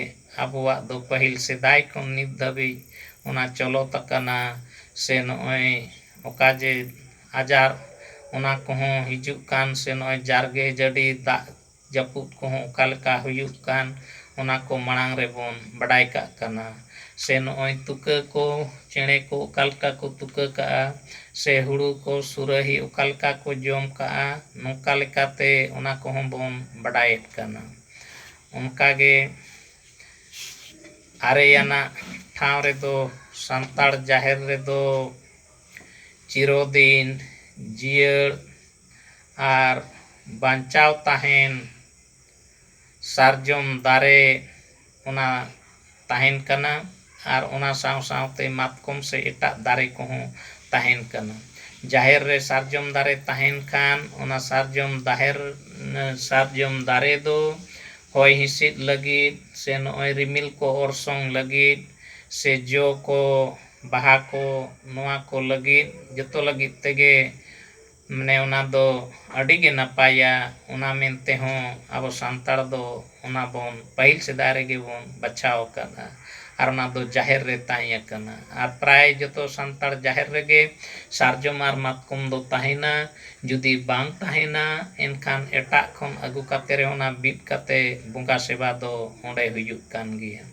ᱟᱵᱚᱣᱟᱜ ᱫᱚ ᱯᱟᱹᱦᱤᱞ ᱥᱮᱫᱟᱭ ᱠᱷᱚᱱ ᱱᱤᱛ ᱫᱷᱟᱹᱵᱤᱡ ᱚᱱᱟ ᱪᱚᱞᱚᱛ ᱟᱠᱟᱱᱟ᱾ ᱥᱮ ᱱᱚᱜᱼᱚᱭ ᱚᱠᱟ ᱡᱮ ᱟᱡᱟᱨ ᱚᱱᱟ ᱠᱚᱦᱚᱸ ᱦᱤᱡᱩᱜ ᱠᱟᱱ, ᱥᱮ ᱱᱚᱜᱼᱚᱭ ᱡᱟᱨᱜᱮ ᱡᱟᱹᱲᱤ ᱫᱟᱜ ᱡᱟᱹᱯᱩᱫ ᱠᱚᱦᱚᱸ ᱚᱠᱟ ᱞᱮᱠᱟ ᱦᱩᱭᱩᱜ ᱠᱟᱱ, ᱚᱱᱟ ko ᱢᱟᱲᱟᱝ ᱨᱮᱵᱚᱱ ᱵᱟᱰᱟᱭ ᱠᱟᱜ ᱠᱟᱱᱟ᱾ ᱥᱮ ᱱᱚᱜᱼᱚᱭ ᱛᱩᱠᱟᱹ ko, ᱪᱮᱬᱮ ko ᱚᱠᱟ ᱞᱮᱠᱟ ᱠᱚ ᱛᱩᱠᱟᱹ ᱠᱟᱜᱼᱟ, ᱥᱮ ᱦᱩᱲᱩ ko ᱥᱩᱨᱟᱹᱦᱤ ᱚᱠᱟ ᱞᱮᱠᱟ ᱠᱚ ᱡᱚᱢ ᱠᱟᱜᱼᱟ, ᱱᱚᱝᱠᱟ ᱞᱮᱠᱟᱛᱮ ᱚᱱᱟ ᱠᱚᱦᱚᱸ ᱵᱚᱱ ᱵᱟᱰᱟᱭᱮᱫ ᱠᱟᱱᱟ᱾ ᱚᱱᱠᱟᱜᱮ ᱟᱨᱮᱭᱟᱱᱟᱜ ᱴᱷᱟᱶ ᱨᱮᱫᱚ ᱥᱟᱱᱛᱟᱲ ᱡᱟᱦᱮᱨ ᱨᱮᱫᱚ ᱪᱤᱨᱚᱫᱤᱱ ᱡᱤᱭᱟᱹᱲ ᱟᱨ ᱵᱟᱧᱪᱟᱣ ᱛᱟᱦᱮᱱ ᱥᱟᱨᱡᱚᱢ ᱫᱟᱨᱮ ᱚᱱᱟ ᱛᱟᱦᱮᱱ ᱠᱟᱱᱟ, ᱟᱨ ᱚᱱᱟ ᱥᱟᱶ ᱥᱟᱶᱛᱮ ᱢᱟᱛᱠᱚᱢ ᱥᱮ ᱮᱴᱟᱜ ᱫᱟᱨᱮ ᱠᱚᱦᱚᱸ ᱛᱟᱦᱮᱱ ᱠᱟᱱᱟ᱾ ᱡᱟᱦᱮᱨ ᱨᱮ ᱥᱟᱨᱡᱚᱢ ᱫᱟᱨᱮ ᱛᱟᱦᱮᱱ ᱠᱷᱟᱱ ᱚᱱᱟ ᱥᱟᱨᱡᱚᱢ ᱫᱟᱨᱮ ᱫᱚ ᱦᱚᱭ ᱦᱤᱸᱥᱤᱫ ᱞᱟᱹᱜᱤᱫ, ᱥᱮ ᱱᱚᱜᱼᱚᱭ ᱨᱤᱢᱤᱞ ko ᱚᱨᱥᱚᱝ ᱞᱟᱹᱜᱤᱫ, ᱥᱮ ᱡᱚ ko, ᱵᱟᱦᱟ ko, ᱱᱚᱣᱟ ko ᱞᱟᱹᱜᱤᱫ, ᱡᱚᱛᱚ ᱞᱟᱹᱜᱤᱫ ᱛᱮᱜᱮ ᱢᱟᱱᱮ ᱚᱱᱟ ᱫᱚ ᱟᱹᱰᱤᱜᱮ ᱱᱟᱯᱟᱭᱟ᱾ ᱚᱱᱟ ᱢᱮᱱ ᱛᱮᱦᱚᱸ ᱟᱵᱚ ᱥᱟᱱᱛᱟᱲ ᱫᱚ ᱚᱱᱟ ᱵᱚᱱ ᱯᱟᱹᱦᱤᱞ ᱥᱮᱫᱟᱭ ᱨᱮᱜᱮ ᱵᱚᱱ ᱵᱟᱪᱷᱟᱣ ᱟᱠᱟᱫᱟ, ᱟᱨ ᱚᱱᱟ ᱫᱚ ᱡᱟᱦᱮᱨ ᱨᱮ ᱛᱟᱦᱮᱸ ᱟᱠᱟᱱᱟ᱾ ᱟᱨ ᱯᱨᱟᱭ ᱡᱚᱛᱚ ᱥᱟᱱᱛᱟᱲ ᱡᱟᱦᱮᱨ ᱨᱮᱜᱮ ᱥᱟᱨᱡᱚᱢ ᱟᱨ ᱢᱟᱛᱠᱚᱢ ᱫᱚ ᱛᱟᱦᱮᱱᱟ᱾ ᱡᱩᱫᱤ ᱵᱟᱝ ᱛᱟᱦᱮᱱᱟ ᱮᱱᱠᱷᱟᱱ ᱮᱴᱟᱜ ᱠᱷᱚᱱ ᱟᱹᱜᱩ ᱠᱟᱛᱮ ᱨᱮᱦᱚᱸ ᱚᱱᱟ ᱵᱤᱫ ᱠᱟᱛᱮ ᱵᱚᱸᱜᱟ ᱥᱮᱵᱟ ᱫᱚ ᱚᱸᱰᱮ ᱦᱩᱭᱩᱜ ᱠᱟᱱ ᱜᱮᱭᱟ᱾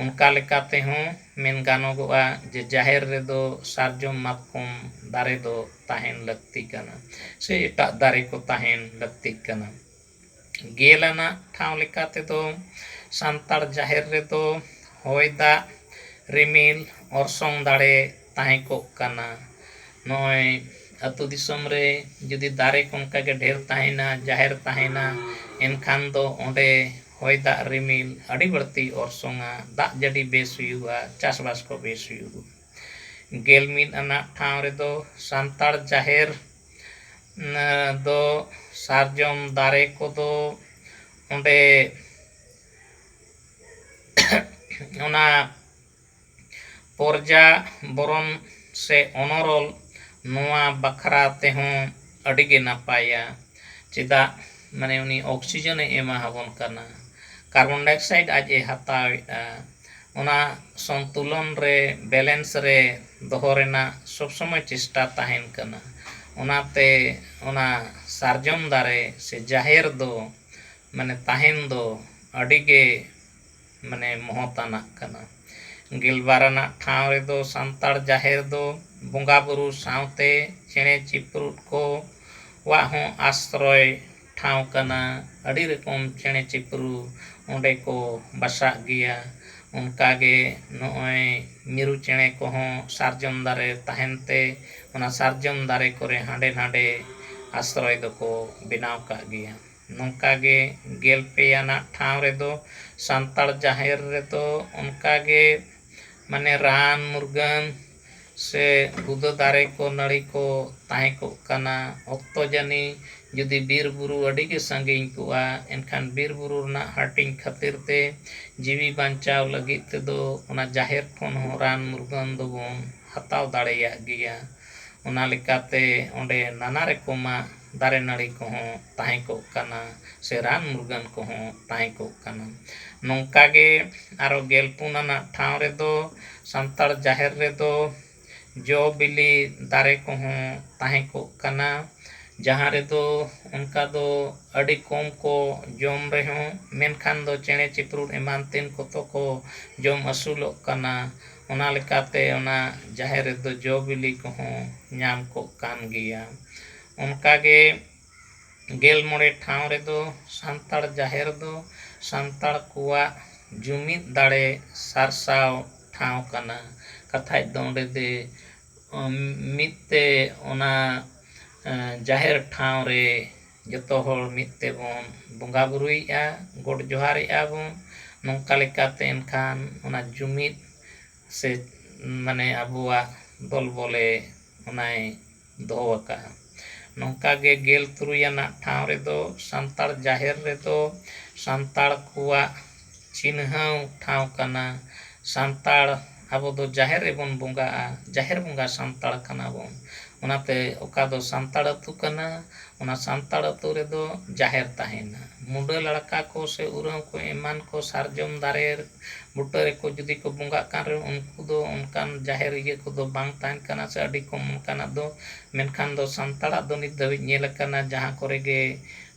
ᱚᱱᱠᱟ ᱞᱮᱠᱟ ᱛᱮᱦᱚᱸ ᱢᱮᱱ ᱜᱟᱱᱚᱜᱚᱜᱼᱟ ᱡᱮ ᱡᱟᱦᱮᱨ ᱨᱮᱫᱚ ᱥᱟᱨᱡᱚᱢ ᱢᱟᱛᱠᱚᱢ ᱫᱟᱨᱮ ᱫᱚ ᱛᱟᱦᱮᱱ ᱞᱟᱹᱠᱛᱤ ᱠᱟᱱᱟ, ᱥᱮ ᱮᱴᱟᱜ ᱫᱟᱨᱮ ko ᱛᱟᱦᱮᱱ ᱞᱟᱹᱠᱛᱤᱜ ᱠᱟᱱᱟ᱾ ᱜᱮᱞ ᱟᱱᱟᱜ ᱴᱷᱟᱶ ᱞᱮᱠᱟ ᱛᱮᱫᱚ ᱥᱟᱱᱛᱟᱲ ᱡᱟᱦᱮᱨ ᱨᱮᱫᱚ ᱦᱚᱭ ᱫᱟᱜ, ᱨᱤᱢᱤᱞ, ᱚᱨᱥᱚᱝ ᱫᱟᱲᱮ ᱛᱟᱦᱮᱸ ᱠᱚᱜ ᱠᱟᱱᱟ᱾ ᱱᱚᱜᱼᱚᱭ ᱟᱹᱛᱩ ᱫᱤᱥᱚᱢ ᱨᱮ ᱡᱩᱫᱤ ᱫᱟᱨᱮ ko ᱚᱱᱠᱟᱜᱮ ᱰᱷᱮᱨ ᱛᱟᱦᱮᱱᱟ, ᱡᱟᱦᱮᱨ ᱛᱟᱦᱮᱱᱟ, ᱮᱱᱠᱷᱟᱱ ᱫᱚ ᱚᱸᱰᱮ ᱦᱚᱭ ᱫᱟᱜ ᱨᱤᱢᱤᱞ ᱟᱹᱰᱤ ᱵᱟᱹᱲᱛᱤ ᱚᱨᱥᱚᱝᱟ, ᱫᱟᱜ ᱡᱟᱹᱲᱤ ᱵᱮᱥ ᱦᱩᱭᱩᱜᱼᱟ, ᱪᱟᱥᱵᱟᱥ ko ᱵᱮᱥ ᱦᱩᱭᱩᱜᱼᱟ᱾ ᱜᱮᱞ ᱢᱤᱫ ᱟᱱᱟᱜ ᱴᱷᱟᱶ ᱨᱮᱫᱚ ᱥᱟᱱᱛᱟᱲ ᱡᱟᱦᱮᱨ ᱫᱚ ᱥᱟᱨᱡᱚᱢ ᱫᱟᱨᱮ ᱠᱚᱫᱚ ᱚᱸᱰᱮ ᱚᱱᱟ ᱯᱚᱨᱡᱟ ᱵᱚᱨᱚᱱ ᱥᱮ ᱚᱱᱚᱨᱚᱞ ᱱᱚᱣᱟ ᱵᱟᱠᱷᱨᱟ ᱛᱮᱦᱚᱸ ᱟᱹᱰᱤᱜᱮ ᱱᱟᱯᱟᱭᱟ᱾ ᱪᱮᱫᱟᱜ ᱢᱟᱱᱮ ᱩᱱᱤ ᱚᱠᱥᱤᱡᱮᱱᱮ ᱮᱢᱟ ᱟᱵᱚᱱ ᱠᱟᱱᱟ, ᱠᱟᱨᱵᱚᱱ ᱰᱟᱭᱚᱠᱥᱟᱭᱤᱰ ᱟᱡ ᱮ ᱦᱟᱛᱟᱣᱮᱫᱼᱟ᱾ ᱚᱱᱟ ᱥᱚᱱᱛᱩᱞᱚᱱ ᱨᱮ, ᱵᱮᱞᱮᱱᱥ ᱨᱮ ᱫᱚᱦᱚ ᱨᱮᱱᱟᱜ ᱥᱚᱵ ᱥᱚᱢᱚᱭ ᱪᱮᱥᱴᱟ ᱛᱟᱦᱮᱱ ᱠᱟᱱᱟ᱾ ᱚᱱᱟᱛᱮ ᱚᱱᱟ ᱥᱟᱨᱡᱚᱢ ᱫᱟᱨᱮ ᱥᱮ ᱡᱟᱦᱮᱨ ᱫᱚ ᱢᱟᱱᱮ ᱛᱟᱦᱮᱱ ᱫᱚ ᱟᱹᱰᱤᱜᱮ ᱢᱟᱱᱮ ᱢᱚᱦᱚᱛᱟᱱᱟᱜ ᱠᱟᱱᱟ᱾ ᱜᱮᱞᱵᱟᱨ ᱟᱱᱟᱜ ᱴᱷᱟᱶ ᱨᱮᱫᱚ ᱥᱟᱱᱛᱟᱲ ᱡᱟᱦᱮᱨ ᱫᱚ ᱵᱚᱸᱜᱟ ᱵᱩᱨᱩ ᱥᱟᱶᱛᱮ ᱪᱮᱬᱮ ᱪᱤᱯᱨᱩᱫ ᱠᱚᱣᱟᱜ ᱦᱚᱸ ᱟᱥᱨᱚᱭ ᱴᱷᱟᱶ ᱠᱟᱱᱟ᱾ ᱟᱹᱰᱤ ᱨᱚᱠᱚᱢ ᱪᱮᱬᱮ ᱪᱤᱯᱨᱩᱫ ᱚᱸᱰᱮ ko ᱵᱟᱥᱟᱜ ᱜᱮᱭᱟ᱾ ᱚᱱᱠᱟᱜᱮ ᱱᱚᱜᱼᱚᱭ ᱢᱤᱨᱩ ᱪᱮᱬᱮ ᱠᱚᱦᱚᱸ ᱥᱟᱨᱡᱚᱢ ᱫᱟᱨᱮ ᱛᱟᱦᱮᱱ ᱛᱮ ᱚᱱᱟ ᱥᱟᱨᱡᱚᱢ ᱫᱟᱨᱮ ᱠᱚᱨᱮ ᱦᱟᱸᱰᱮ ᱱᱟᱰᱮ ᱟᱥᱨᱚᱭ ᱫᱚᱠᱚ ᱵᱮᱱᱟᱣ ᱠᱟᱜ ᱜᱮᱭᱟ᱾ ᱱᱚᱝᱠᱟᱜᱮ ᱜᱮᱞ ᱯᱮ ᱟᱱᱟᱜ ᱴᱷᱟᱶ ᱨᱮᱫᱚ ᱥᱟᱱᱛᱟᱲ ᱡᱟᱦᱮᱨ ᱨᱮᱫᱚ ᱚᱱᱠᱟᱜᱮ ᱢᱟᱱᱮ ᱨᱟᱱ ᱢᱩᱨᱜᱟᱹᱱ ᱥᱮ ᱜᱩᱫᱟᱹ ᱫᱟᱨᱮ ko, ᱱᱟᱹᱲᱤ ko ᱛᱟᱦᱮᱸ ᱠᱚᱜ ᱠᱟᱱᱟ᱾ ᱚᱠᱛᱚ ᱡᱟᱹᱱᱤ ᱡᱩᱫᱤ ᱵᱤᱨ ᱵᱩᱨᱩ ᱟᱹᱰᱤᱜᱮ ᱥᱟᱺᱜᱤᱧ ᱠᱚᱜᱼᱟ, ᱮᱱᱠᱷᱟᱱ ᱵᱤᱨ ᱵᱩᱨᱩ ᱨᱮᱱᱟᱜ ᱦᱟᱹᱴᱤᱧ ᱠᱷᱟᱹᱛᱤᱨ ᱛᱮ ᱡᱤᱣᱤ ᱵᱟᱧᱪᱟᱣ ᱞᱟᱹᱜᱤᱫ ᱛᱮᱫᱚ ᱚᱱᱟ ᱡᱟᱦᱮᱨ ᱠᱷᱚᱱ ᱦᱚᱸ ᱨᱟᱱ ᱢᱩᱨᱜᱟᱹᱱ ᱫᱚᱵᱚᱱ ᱦᱟᱛᱟᱣ ᱫᱟᱲᱮᱭᱟᱜ ᱜᱮᱭᱟ᱾ ᱚᱱᱟ ᱞᱮᱠᱟᱛᱮ ᱚᱸᱰᱮ ᱱᱟᱱᱟ ᱨᱚᱠᱚᱢᱟᱜ ᱫᱟᱨᱮ ᱱᱟᱹᱲᱤ ᱠᱚᱦᱚᱸ ᱛᱟᱦᱮᱸ ᱠᱚᱜ ᱠᱟᱱᱟ, ᱥᱮ ᱨᱟᱱ ᱢᱩᱨᱜᱟᱹᱱ ᱠᱚᱦᱚᱸ ᱛᱟᱦᱮᱸ ᱠᱚᱜ ᱠᱟᱱᱟ᱾ ᱱᱚᱝᱠᱟᱜᱮ ᱟᱨᱚ ᱜᱮᱞ ᱯᱩᱱ ᱟᱱᱟᱜ ᱴᱷᱟᱶ ᱨᱮᱫᱚ ᱥᱟᱱᱛᱟᱲ ᱡᱟᱦᱮᱨ ᱨᱮᱫᱚ ᱡᱚ ᱵᱤᱞᱤ ᱫᱟᱨᱮ ᱠᱚᱦᱚᱸ ᱛᱟᱦᱮᱸ ᱠᱚᱜ ᱠᱟᱱᱟ, ᱡᱟᱦᱟᱸ ᱨᱮᱫᱚ ᱚᱱᱠᱟ ᱫᱚ ᱟᱹᱰᱤ ᱠᱚᱢ ko ᱡᱚᱢ ᱨᱮᱦᱚᱸ, ᱢᱮᱱᱠᱷᱟन ᱫᱚ ᱪᱮᱬᱮ ᱪᱤᱯᱨᱩᱫ ᱮᱢᱟᱱ ᱛᱮᱱ ᱠᱚᱫᱚ ko ᱡᱚᱢ ᱟᱹᱥᱩᱞᱚᱜ ᱠᱟᱱᱟ᱾ ᱚᱱᱟ ᱞᱮᱠᱟᱛᱮ ᱚᱱᱟ ᱡᱟᱦᱮᱨ ᱨᱮᱫᱚ ᱡᱚ ᱵᱤᱞᱤ ᱠᱚᱦᱚᱸ ᱧᱟᱢ ᱠᱚᱜ ᱠᱟᱱ ᱜᱮᱭᱟ᱾ ᱚᱱᱠᱟᱜᱮ ᱜᱮᱞ ᱢᱚᱬᱮ ᱴᱷᱟᱶ ᱨᱮᱫᱚ ᱥᱟᱱᱛᱟᱲ ᱡᱟᱦᱮᱨ ᱫᱚ ᱥᱟᱱᱛᱟᱲ ᱠᱚᱣᱟᱜ ᱡᱩᱢᱤᱫ ᱫᱟᱲᱮ ᱥᱟᱨᱥᱟᱣ ᱴᱷᱟᱶ ᱠᱟᱱᱟ᱾ ᱠᱟᱛᱷᱟᱡ ᱫᱚ ᱚᱸᱰᱮ ᱫᱚ ᱢᱤᱫ ᱛᱮ ᱚᱱᱟ ᱡᱟᱦᱮᱨ ᱴᱷᱟᱶ ᱨᱮ ᱡᱚᱛᱚ ᱦᱚᱲ ᱢᱤᱫ ᱛᱮᱵᱚᱱ ᱵᱚᱸᱜᱟ ᱵᱩᱨᱩᱭᱮᱜᱼᱟ, ᱜᱚᱰ ᱡᱚᱦᱟᱨᱮᱜᱼᱟ ᱵᱚᱱ᱾ ᱱᱚᱝᱠᱟ ᱞᱮᱠᱟᱛᱮ ᱮᱱᱠᱷᱟᱱ ᱚᱱᱟ ᱡᱩᱢᱤᱫ ᱥᱮ ᱢᱟᱱᱮ ᱟᱵᱚᱣᱟᱜ ᱫᱚᱞ ᱵᱚᱞᱮ ᱚᱱᱟᱭ ᱫᱚᱦᱚ ᱟᱠᱟᱜᱼᱟ᱾ ᱱᱚᱝᱠᱟᱜᱮ 13 ᱟᱱᱟᱜ ᱴᱷᱟᱶ ᱨᱮᱫᱚ ᱥᱟᱱᱛᱟᱲ ᱡᱟᱦᱮᱨ ᱨᱮᱫᱚ ᱥᱟᱱᱛᱟᱲ ᱠᱚᱣᱟᱜ ᱪᱤᱱᱦᱟᱹᱣ ᱴᱷᱟᱶ ᱠᱟᱱᱟ᱾ ᱥᱟᱱᱛᱟᱲ ᱟᱵᱚ ᱫᱚ ᱡᱟᱦᱮᱨ ᱨᱮᱵᱚᱱ ᱵᱚᱸᱜᱟᱜᱼᱟ, ᱡᱟᱦᱮᱨ ᱵᱚᱸᱜᱟ ᱥᱟᱱᱛᱟᱲ ᱠᱟᱱᱟ ᱵᱚn᱾ ᱚᱱᱟᱛᱮ ᱚᱠᱟ ᱫᱚ ᱥᱟᱱᱛᱟᱲ ᱟᱹᱛᱩ ᱠᱟᱱᱟ, ᱚᱱᱟ ᱥᱟᱱᱛᱟᱲ ᱟᱹᱛᱩ ᱨᱮᱫᱚ ᱡᱟᱦᱮᱨ ᱛᱟᱦᱮᱱᱟ᱾ ᱢᱩᱰᱟᱹ ᱞᱟᱲᱠᱟ ᱠᱚ ᱥᱮ ᱩᱨᱟᱹᱣ ᱠᱚ ᱮᱢᱟᱱ ᱠᱚ ᱥᱟᱨᱡᱚᱢ ᱫᱟᱨᱮ ᱵᱩᱴᱟᱹ ᱨᱮᱠᱚ ᱡᱩᱫᱤ ᱠᱚ ᱵᱚᱸᱜᱟᱜ ᱠᱟᱱ ᱨᱮᱦᱚᱸ ᱩᱱᱠᱩ ᱫᱚ ᱚᱱᱠᱟᱱ ᱡᱟᱦᱮᱨ ᱤᱭᱟᱹ ᱠᱚᱫᱚ ᱵᱟᱝ ᱛᱟᱦᱮᱱ ᱠᱟᱱᱟ ᱥᱮ ᱟᱹᱰᱤ ᱠᱚᱢ ᱚᱱᱠᱟᱱᱟᱜ ᱫᱚ᱾ ᱢᱮᱱᱠᱷᱟᱱ ᱫᱚ ᱥᱟᱱᱛᱟᱲᱟᱜ ᱫᱚ ᱱᱤᱛ ᱫᱷᱟᱹᱵᱤᱡ ᱧᱮᱞ ᱟᱠᱟᱱᱟ ᱡᱟᱦᱟᱸ ᱠᱚᱨᱮ ᱜᱮ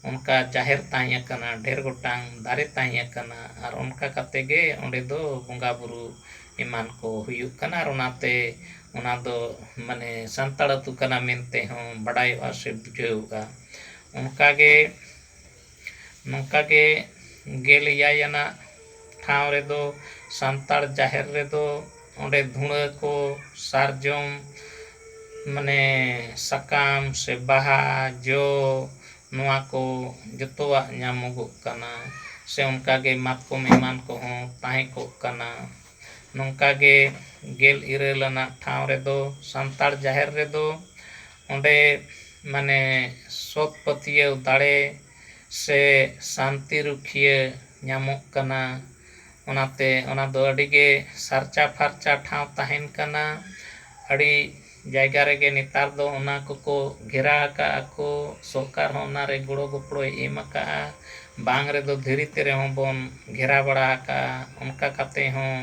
ᱚᱱᱠᱟ ᱡᱟᱦᱮᱨ ᱛᱟᱦᱮᱸ ᱟᱠᱟᱱᱟ, ᱰᱷᱮᱨ ᱜᱚᱴᱟᱝ ᱫᱟᱨᱮ ᱛᱟᱦᱮᱸ ᱟᱠᱟᱱᱟ ᱟᱨ ᱚᱱᱠᱟ ᱠᱟᱛᱮ ᱜᱮ ᱚᱸᱰᱮ ᱫᱚ ᱵᱚᱸᱜᱟ ᱵᱩᱨᱩ ᱮᱢᱟᱱ ᱠᱚ ᱦᱩᱭᱩᱜ ᱠᱟᱱᱟ ᱟᱨ ᱚᱱᱟᱛᱮ ᱚᱱᱟ ᱫᱚ ᱢᱟᱱᱮ ᱥᱟᱱᱛᱟᱲ ᱟᱹᱛᱩ ᱠᱟᱱᱟ ᱢᱮᱱᱛᱮ ᱦᱚᱸ ᱵᱟᱰᱟᱭᱚᱜᱼᱟ ᱥᱮ ᱵᱩᱡᱷᱟᱹᱣᱚᱜᱼᱟ᱾ ᱚᱱᱠᱟᱜᱮ ᱱᱚᱝᱠᱟᱜᱮ 14 ᱟᱱᱟᱜ ᱴᱷᱟᱶ ᱨᱮᱫᱚ ᱥᱟᱱᱛᱟᱲ ᱡᱟᱦᱮᱨ ᱨᱮᱫᱚ ᱚᱸᱰᱮ ᱫᱷᱩᱲᱟᱹ ko ᱥᱟᱨᱡᱚᱢ ᱢᱟᱱᱮ ᱥᱟᱠᱟᱢ ᱥᱮ ᱵᱟᱦᱟ ᱡᱚ ᱱᱚᱣᱟ ᱠᱚ ᱡᱚᱛᱚᱣᱟᱜ ᱧᱟᱢᱚᱜᱚᱜ ᱠᱟᱱᱟ ᱥᱮ ᱚᱱᱠᱟᱜᱮ ᱢᱟᱛᱠᱚᱢ ᱮᱢᱟᱱ ᱠᱚᱦᱚᱸ ᱛᱟᱦᱮᱸ ᱠᱚᱜ ᱠᱟᱱᱟ᱾ ᱱᱚᱝᱠᱟᱜᱮ 14 ᱟᱱᱟᱜ ᱴᱷᱟᱶ ᱨᱮᱫᱚ ᱥᱟᱱᱛᱟᱲ ᱡᱟᱦᱮᱨ ᱨᱮᱫᱚ ᱚᱸᱰᱮ ᱢᱟᱱᱮ ᱥᱚᱛ ᱯᱟᱹᱛᱭᱟᱹᱣ ᱫᱟᱲᱮ ᱥᱮ ᱥᱟᱱᱛᱤ ᱨᱩᱠᱷᱤᱭᱟᱹ ᱧᱟᱢᱚᱜ ᱠᱟᱱᱟ᱾ ᱚᱱᱟᱛᱮ ᱚᱱᱟ ᱫᱚ ᱟᱹᱰᱤᱜᱮ ᱥᱟᱨᱪᱟ ᱯᱷᱟᱨᱪᱟ ᱴᱷᱟᱶ ᱛᱟᱦᱮᱱ ᱠᱟᱱᱟ᱾ ᱟᱹᱰᱤ ᱡᱟᱭᱜᱟ ᱨᱮᱜᱮ ᱱᱮᱛᱟᱨ ᱫᱚ ᱚᱱᱟ ᱠᱚᱠᱚ ᱜᱷᱮᱨᱟ ᱟᱠᱟᱜᱼᱟ ᱠᱚ, ᱥᱚᱨᱠᱟᱨ ᱦᱚᱸ ᱚᱱᱟᱨᱮ ᱜᱚᱲᱚ ᱜᱚᱯᱚᱲᱚᱭ ᱮᱢ ᱟᱠᱟᱜᱼᱟ᱾ ᱵᱟᱝ ᱨᱮᱫᱚ ᱫᱷᱤᱨᱤ ᱛᱮ ᱨᱮᱦᱚᱸ ᱵᱚᱱ ᱜᱷᱮᱨᱟ ᱵᱟᱲᱟ ᱟᱠᱟᱜᱼᱟ᱾ ᱚᱱᱠᱟ ᱠᱟᱛᱮ ᱦᱚᱸ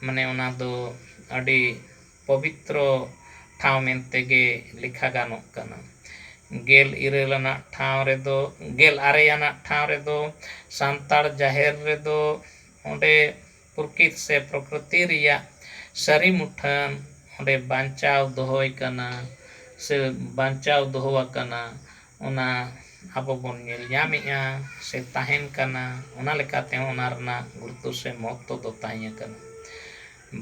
ᱢᱟᱱᱮ ᱚᱱᱟ ᱫᱚ ᱟᱹᱰᱤ ᱯᱚᱵᱤᱛᱨᱚ ᱴᱷᱟᱶ ᱢᱮᱱᱛᱮᱜᱮ ᱞᱮᱠᱷᱟ ᱜᱟᱱᱚᱜ ᱠᱟᱱᱟ᱾ 14 ᱟᱱᱟᱜ ᱴᱷᱟᱶ ᱨᱮᱫᱚ 16 ᱟᱱᱟᱜ ᱴᱷᱟᱶ ᱨᱮᱫᱚ ᱥᱟᱱᱛᱟᱲ ᱡᱟᱦᱮᱨ ᱨᱮᱫᱚ ᱚᱸᱰᱮ ᱯᱨᱚᱠᱤᱛ ᱥᱮ ᱯᱨᱚᱠᱨᱤᱛᱤ ᱨᱮᱭᱟᱜ ᱥᱟᱹᱨᱤ ᱢᱩᱴᱷᱟᱹᱱ ᱚᱸᱰᱮ ᱵᱟᱧᱪᱟᱣ ᱫᱚᱦᱚᱭ ᱠᱟᱱᱟ ᱥᱮ ᱵᱟᱧᱪᱟᱣ ᱫᱚᱦᱚ ᱟᱠᱟᱱᱟ᱾ ᱚᱱᱟ ᱟᱵᱚ ᱵᱚᱱ ᱧᱮᱞ ᱧᱟᱢᱮᱜᱼᱟ ᱥᱮ ᱛᱟᱦᱮᱱ ᱠᱟᱱᱟ᱾ ᱚᱱᱟ ᱞᱮᱠᱟᱛᱮ ᱚᱱᱟ ᱨᱮᱱᱟᱜ ᱜᱩᱨᱩᱛᱛᱚ ᱥᱮ ᱢᱚᱦᱚᱛᱛᱚ ᱫᱚ ᱛᱟᱦᱮᱸ ᱟᱠᱟᱱᱟ᱾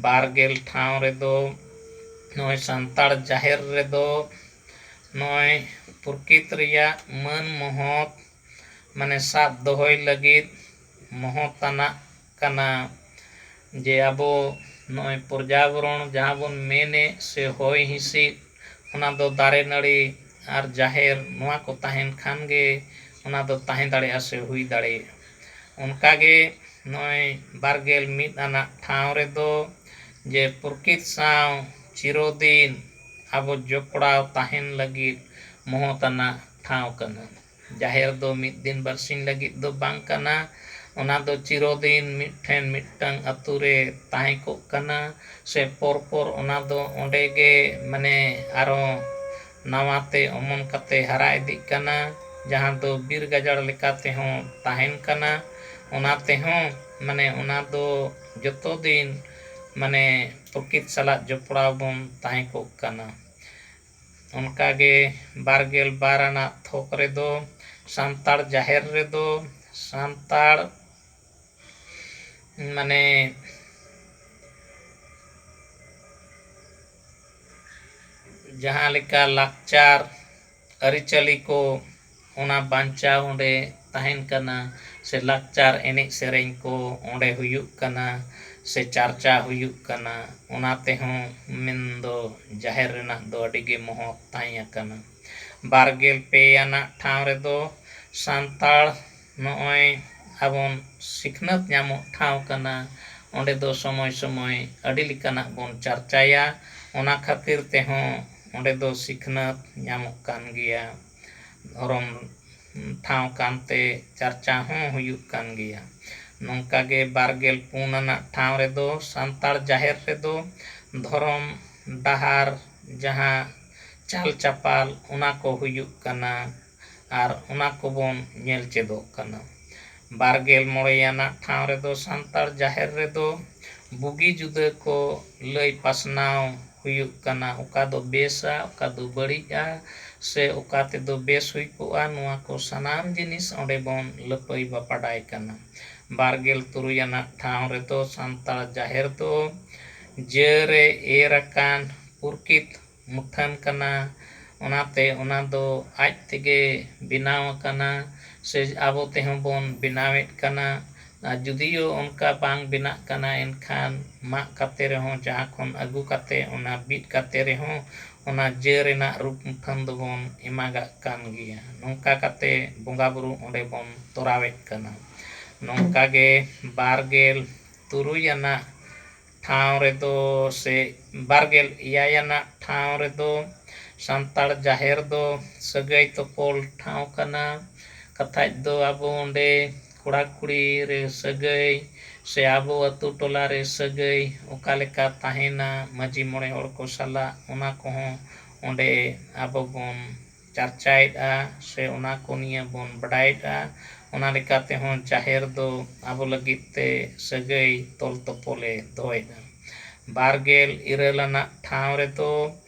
12 ᱴᱷᱟᱶ ᱨᱮᱫᱚ ᱱᱚᱜᱼᱚᱭ ᱥᱟᱱᱛᱟᱲ ᱡᱟᱦᱮᱨ ᱨᱮᱫᱚ ᱱᱚᱜᱼᱚᱭ ᱯᱨᱚᱠᱤᱛ ᱨᱮᱭᱟᱜ ᱢᱟᱹᱱ ᱢᱚᱦᱚᱛ ᱢᱟᱱᱮ ᱥᱟᱵ ᱫᱚᱦᱚᱭ ᱞᱟᱹᱜᱤᱫ ᱢᱚᱦᱚᱛᱟᱱᱟᱜ ᱠᱟᱱᱟ ᱡᱮ ᱟᱵᱚ ᱱᱚᱜᱼᱚᱭ ᱯᱚᱨᱡᱟᱵᱚᱨᱚᱱ ᱡᱟᱦᱟᱸ ᱵᱚᱱ ᱢᱮᱱᱮᱫ ᱥᱮ ᱦᱚᱭ ᱦᱤᱸᱥᱤᱫ, ᱚᱱᱟ ᱫᱚ ᱫᱟᱨᱮ ᱱᱟᱹᱲᱤ ᱟᱨ ᱡᱟᱦᱮᱨ ᱱᱚᱣᱟ ᱠᱚ ᱛᱟᱦᱮᱱ ᱠᱷᱟᱱ ᱜᱮ ᱚᱱᱟ ᱫᱚ ᱛᱟᱦᱮᱸ ᱫᱟᱲᱮᱭᱟᱜᱼᱟ ᱥᱮ ᱦᱩᱭ ᱫᱟᱲᱮᱭᱟᱜᱼᱟ᱾ ᱚᱱᱠᱟᱜᱮ ᱱᱚᱜᱼᱚᱭ 21 ᱟᱱᱟᱜ ᱴᱷᱟᱶ ᱨᱮᱫᱚ ᱡᱮ ᱯᱨᱚᱠᱤᱛ ᱥᱟᱶ ᱪᱤᱨᱚᱫᱤᱱ ᱟᱵᱚ ᱡᱚᱯᱲᱟᱣ ᱛᱟᱦᱮᱱ ᱞᱟᱹᱜᱤᱫ ᱢᱚᱦᱚᱛᱟᱱᱟᱜ ᱴᱷᱟᱶ ᱠᱟᱱᱟ᱾ ᱡᱟᱦᱮᱨ ᱫᱚ ᱢᱤᱫ ᱫᱤᱱ ᱵᱟᱨᱥᱤᱧ ᱞᱟᱹᱜᱤᱫ ᱫᱚ ᱵᱟᱝ ᱠᱟᱱᱟ᱾ ᱚᱱᱟ ᱫᱚ ᱪᱤᱨᱚᱫᱤᱱ ᱢᱤᱫᱴᱷᱮᱱ ᱢᱤᱫᱴᱟᱝ ᱟᱛᱳ ᱨᱮ ᱛᱟᱦᱮᱸ ᱠᱚᱜ ᱠᱟᱱᱟ ᱥᱮ ᱯᱚᱨ ᱚᱱᱟ ᱫᱚ ᱚᱸᱰᱮ ᱜᱮ ᱢᱟᱱᱮ ᱟᱨᱚ ᱱᱟᱣᱟᱛᱮ ᱚᱢᱚᱱ ᱠᱟᱛᱮ ᱦᱟᱨᱟ ᱤᱫᱤᱜ ᱠᱟᱱᱟ᱾ ᱡᱟᱦᱟᱸ ᱫᱚ ᱵᱤᱨ ᱜᱟᱡᱟᱲ ᱞᱮᱠᱟ ᱛᱮᱦᱚᱸ ᱛᱟᱦᱮᱱ ᱠᱟᱱᱟ᱾ ᱚᱱᱟ ᱛᱮᱦᱚᱸ ᱢᱟᱱᱮ ᱚᱱᱟ ᱫᱚ ᱡᱚᱛᱚ ᱫᱤᱱ ᱢᱟᱱᱮ ᱯᱨᱚᱠᱤᱛ ᱥᱟᱞᱟᱜ ᱡᱚᱯᱲᱟᱣ ᱵᱚᱱ ᱛᱟᱦᱮᱸ ᱠᱚᱜ ᱠᱟᱱᱟ᱾ ᱚᱱᱠᱟᱜᱮ 22 ᱟᱱᱟᱜ ᱛᱷᱚᱠ ᱨᱮᱫᱚ ᱥᱟᱱᱛᱟᱲ ᱡᱟᱦᱮᱨ ᱨᱮᱫᱚ ᱥᱟᱱᱛᱟᱲ ᱢᱟᱱᱮ ᱡᱟᱦᱟᱸ ᱞᱮᱠᱟ ᱞᱟᱠᱪᱟᱨ ᱟᱹᱨᱤᱪᱟᱹᱞᱤ ko ᱚᱱᱟ ᱵᱟᱧᱪᱟᱣ ᱚᱸᱰᱮ ᱛᱟᱦᱮᱱ ᱠᱟᱱᱟ ᱥᱮ ᱞᱟᱠᱪᱟᱨ ᱮᱱᱮᱡ ᱥᱮᱨᱮᱧ ko ᱚᱸᱰᱮ ᱦᱩᱭᱩᱜ ᱠᱟᱱᱟ ᱥᱮ ᱪᱟᱨᱪᱟ ᱦᱩᱭᱩᱜ ᱠᱟᱱᱟ᱾ ᱚᱱᱟ ᱛᱮᱦᱚᱸ ᱢᱮᱱᱫᱚ ᱡᱟᱦᱮᱨ ᱨᱮᱱᱟᱜ ᱫᱚ ᱟᱹᱰᱤᱜᱮ ᱢᱚᱦᱚᱛ ᱛᱟᱦᱮᱸ ᱟᱠᱟᱱᱟ᱾ 22 ᱟᱱᱟᱜ ᱴᱷᱟᱶ ᱨᱮᱫᱚ ᱥᱟᱱᱛᱟᱲ ᱱᱚᱜᱼᱚᱭ ᱟᱵᱚᱱ ᱥᱤᱠᱷᱱᱟᱹᱛ ᱧᱟᱢᱚᱜ ᱴᱷᱟᱶ ᱠᱟᱱᱟ᱾ ᱚᱸᱰᱮ ᱫᱚ ᱥᱚᱢᱚᱭ ᱥᱚᱢᱚᱭ ᱟᱹᱰᱤ ᱞᱮᱠᱟᱱᱟᱜ ᱵᱚᱱ ᱪᱟᱨᱪᱟᱭᱟ᱾ ᱚᱱᱟ ᱠᱷᱟᱹᱛᱤᱨ ᱛᱮᱦᱚᱸ ᱚᱸᱰᱮ ᱫᱚ ᱥᱤᱠᱷᱱᱟᱹᱛ ᱧᱟᱢᱚᱜ ᱠᱟᱱ ᱜᱮᱭᱟ᱾ ᱫᱷᱚᱨᱚᱢ ᱴᱷᱟᱶ ᱠᱟᱱᱛᱮ ᱪᱟᱨᱪᱟ ᱦᱚᱸ ᱦᱩᱭᱩᱜ ᱠᱟᱱ ᱜᱮᱭᱟ᱾ ᱱᱚᱝᱠᱟᱜᱮ 24 ᱟᱱᱟᱜ ᱴᱷᱟᱶ ᱨᱮᱫᱚ ᱥᱟᱱᱛᱟᱲ ᱡᱟᱦᱮᱨ ᱨᱮᱫᱚ ᱫᱷᱚᱨᱚᱢ ᱰᱟᱦᱟᱨ ᱡᱟᱦᱟᱸ ᱪᱟᱞ ᱪᱟᱯᱟᱞ ᱚᱱᱟ ᱠᱚ ᱦᱩᱭᱩᱜ ᱠᱟᱱᱟ ᱟᱨ ᱚᱱᱟ ᱠᱚᱵᱚᱱ ᱧᱮᱞ ᱪᱮᱫᱚᱜ ᱠᱟᱱᱟ᱾ 25 ᱟᱱᱟᱜ ᱴᱷᱟᱶ ᱨᱮᱫᱚ ᱥᱟᱱᱛᱟᱲ ᱡᱟᱦᱮᱨ ᱨᱮᱫᱚ ᱵᱩᱜᱤ ᱡᱩᱫᱟᱹ ko ᱞᱟᱹᱭ ᱯᱟᱥᱱᱟᱣ ᱦᱩᱭᱩᱜ ᱠᱟᱱᱟ᱾ ᱚᱠᱟ ᱫᱚ ᱵᱮᱥᱟ, ᱚᱠᱟ ᱫᱚ ᱵᱟᱹᱲᱤᱡᱼᱟ ᱥᱮ ᱚᱠᱟ ᱛᱮᱫᱚ ᱵᱮᱥ ᱦᱩᱭ ᱠᱚᱜᱼᱟ, ᱱᱚᱣᱟ ko ᱥᱟᱱᱟᱢ ᱡᱤᱱᱤᱥ ᱚᱸᱰᱮ ᱵᱚᱱ ᱞᱟᱹᱯᱟᱹᱭ ᱵᱟᱯᱟᱰᱟᱭ ᱠᱟᱱᱟ᱾ 26 ᱟᱱᱟᱜ ᱴᱷᱟᱶ ᱨᱮᱫᱚ ᱥᱟᱱᱛᱟᱲ ᱡᱟᱦᱮᱨ ᱫᱚ ᱡᱟᱹᱨᱮ ᱮᱨ ᱟᱠᱟᱱ ᱯᱨᱚᱠᱤᱛ ᱢᱩᱴᱷᱟᱹᱱ ᱠᱟᱱᱟ᱾ ᱚᱱᱟᱛᱮ ᱚᱱᱟ ᱫᱚ ᱟᱡ ᱛᱮᱜᱮ ᱵᱮᱱᱟᱣ ᱟᱠᱟᱱᱟ ᱥᱮ ᱟᱵᱚ ᱛᱮᱦᱚᱸ ᱵᱚᱱ ᱵᱮᱱᱟᱣᱮᱫ ᱠᱟᱱᱟ᱾ ᱟᱨ ᱡᱩᱫᱤᱭᱳ ᱚᱱᱠᱟ ᱵᱟᱝ ᱵᱮᱱᱟᱜ ᱠᱟᱱᱟ ᱮᱱᱠᱷᱟᱱ ᱢᱟᱜ ᱠᱟᱛᱮ ᱨᱮᱦᱚᱸ ᱡᱟᱦᱟᱸ ᱠᱷᱚᱱ ᱟᱹᱜᱩ ᱠᱟᱛᱮ ᱚᱱᱟ ᱵᱤᱫ ᱠᱟᱛᱮ ᱨᱮᱦᱚᱸ ᱚᱱᱟ ᱡᱟᱹ ᱨᱮᱱᱟᱜ ᱨᱩᱯ ᱢᱩᱴᱷᱟᱹᱱ ᱫᱚᱵᱚᱱ ᱮᱢᱟᱜᱟᱜ ᱠᱟᱱ ᱜᱮᱭᱟ᱾ ᱱᱚᱝᱠᱟ ᱠᱟᱛᱮ ᱵᱚᱸᱜᱟ ᱵᱩᱨᱩ ᱚᱸᱰᱮ ᱵᱚᱱ ᱛᱚᱨᱟᱣᱮᱫ ᱠᱟᱱᱟ᱾ ᱱᱚᱝᱠᱟᱜᱮ 26 ᱟᱱᱟᱜ ᱴᱷᱟᱶ ᱨᱮᱫᱚ ᱥᱮ 24 ᱟᱱᱟᱜ ᱴᱷᱟᱶ ᱨᱮᱫᱚ ᱥᱟᱱᱛᱟᱲ ᱡᱟᱦᱮᱨ ᱫᱚ ᱥᱟᱹᱜᱟᱹᱭ ᱛᱚᱯᱚᱞ ᱴᱷᱟᱶ ᱠᱟᱱᱟ᱾ ᱠᱟᱛᱷᱟᱡ ᱫᱚ ᱟᱵᱚ ᱚᱸᱰᱮ ᱠᱚᱲᱟ ᱠᱩᱲᱤ ᱨᱮ ᱥᱟᱹᱜᱟᱹᱭ ᱥᱮ ᱟᱵᱚ ᱟᱛᱳ ᱴᱚᱞᱟ ᱨᱮ ᱥᱟᱹᱜᱟᱹᱭ ᱚᱠᱟ ᱞᱮᱠᱟ ᱛᱟᱦᱮᱱᱟ ᱢᱟᱺᱡᱷᱤ ᱢᱚᱬᱮ ᱦᱚᱲ ᱠᱚ ᱥᱟᱞᱟᱜ ᱚᱱᱟ ᱠᱚᱦᱚᱸ ᱚᱸᱰᱮ ᱟᱵᱚ ᱵᱚᱱ ᱪᱟᱨᱪᱟᱭᱮᱫᱼᱟ ᱥᱮ ᱚᱱᱟ ko ᱱᱤᱭᱟᱹ ᱵᱚᱱ ᱵᱟᱰᱟᱭᱮᱫᱼᱟ᱾ ᱚᱱᱟ ᱞᱮᱠᱟ ᱛᱮᱦᱚᱸ ᱡᱟᱦᱮᱨ ᱫᱚ ᱟᱵᱚ ᱞᱟᱹᱜᱤᱫ ᱛᱮ ᱥᱟᱹᱜᱟᱹᱭ ᱛᱚᱞ ᱛᱚᱯᱚᱞᱮ ᱫᱚᱦᱚᱭᱮᱫᱟ᱾ 29 ᱟᱱᱟᱜ ᱴᱷᱟᱶ ᱨᱮᱫᱚ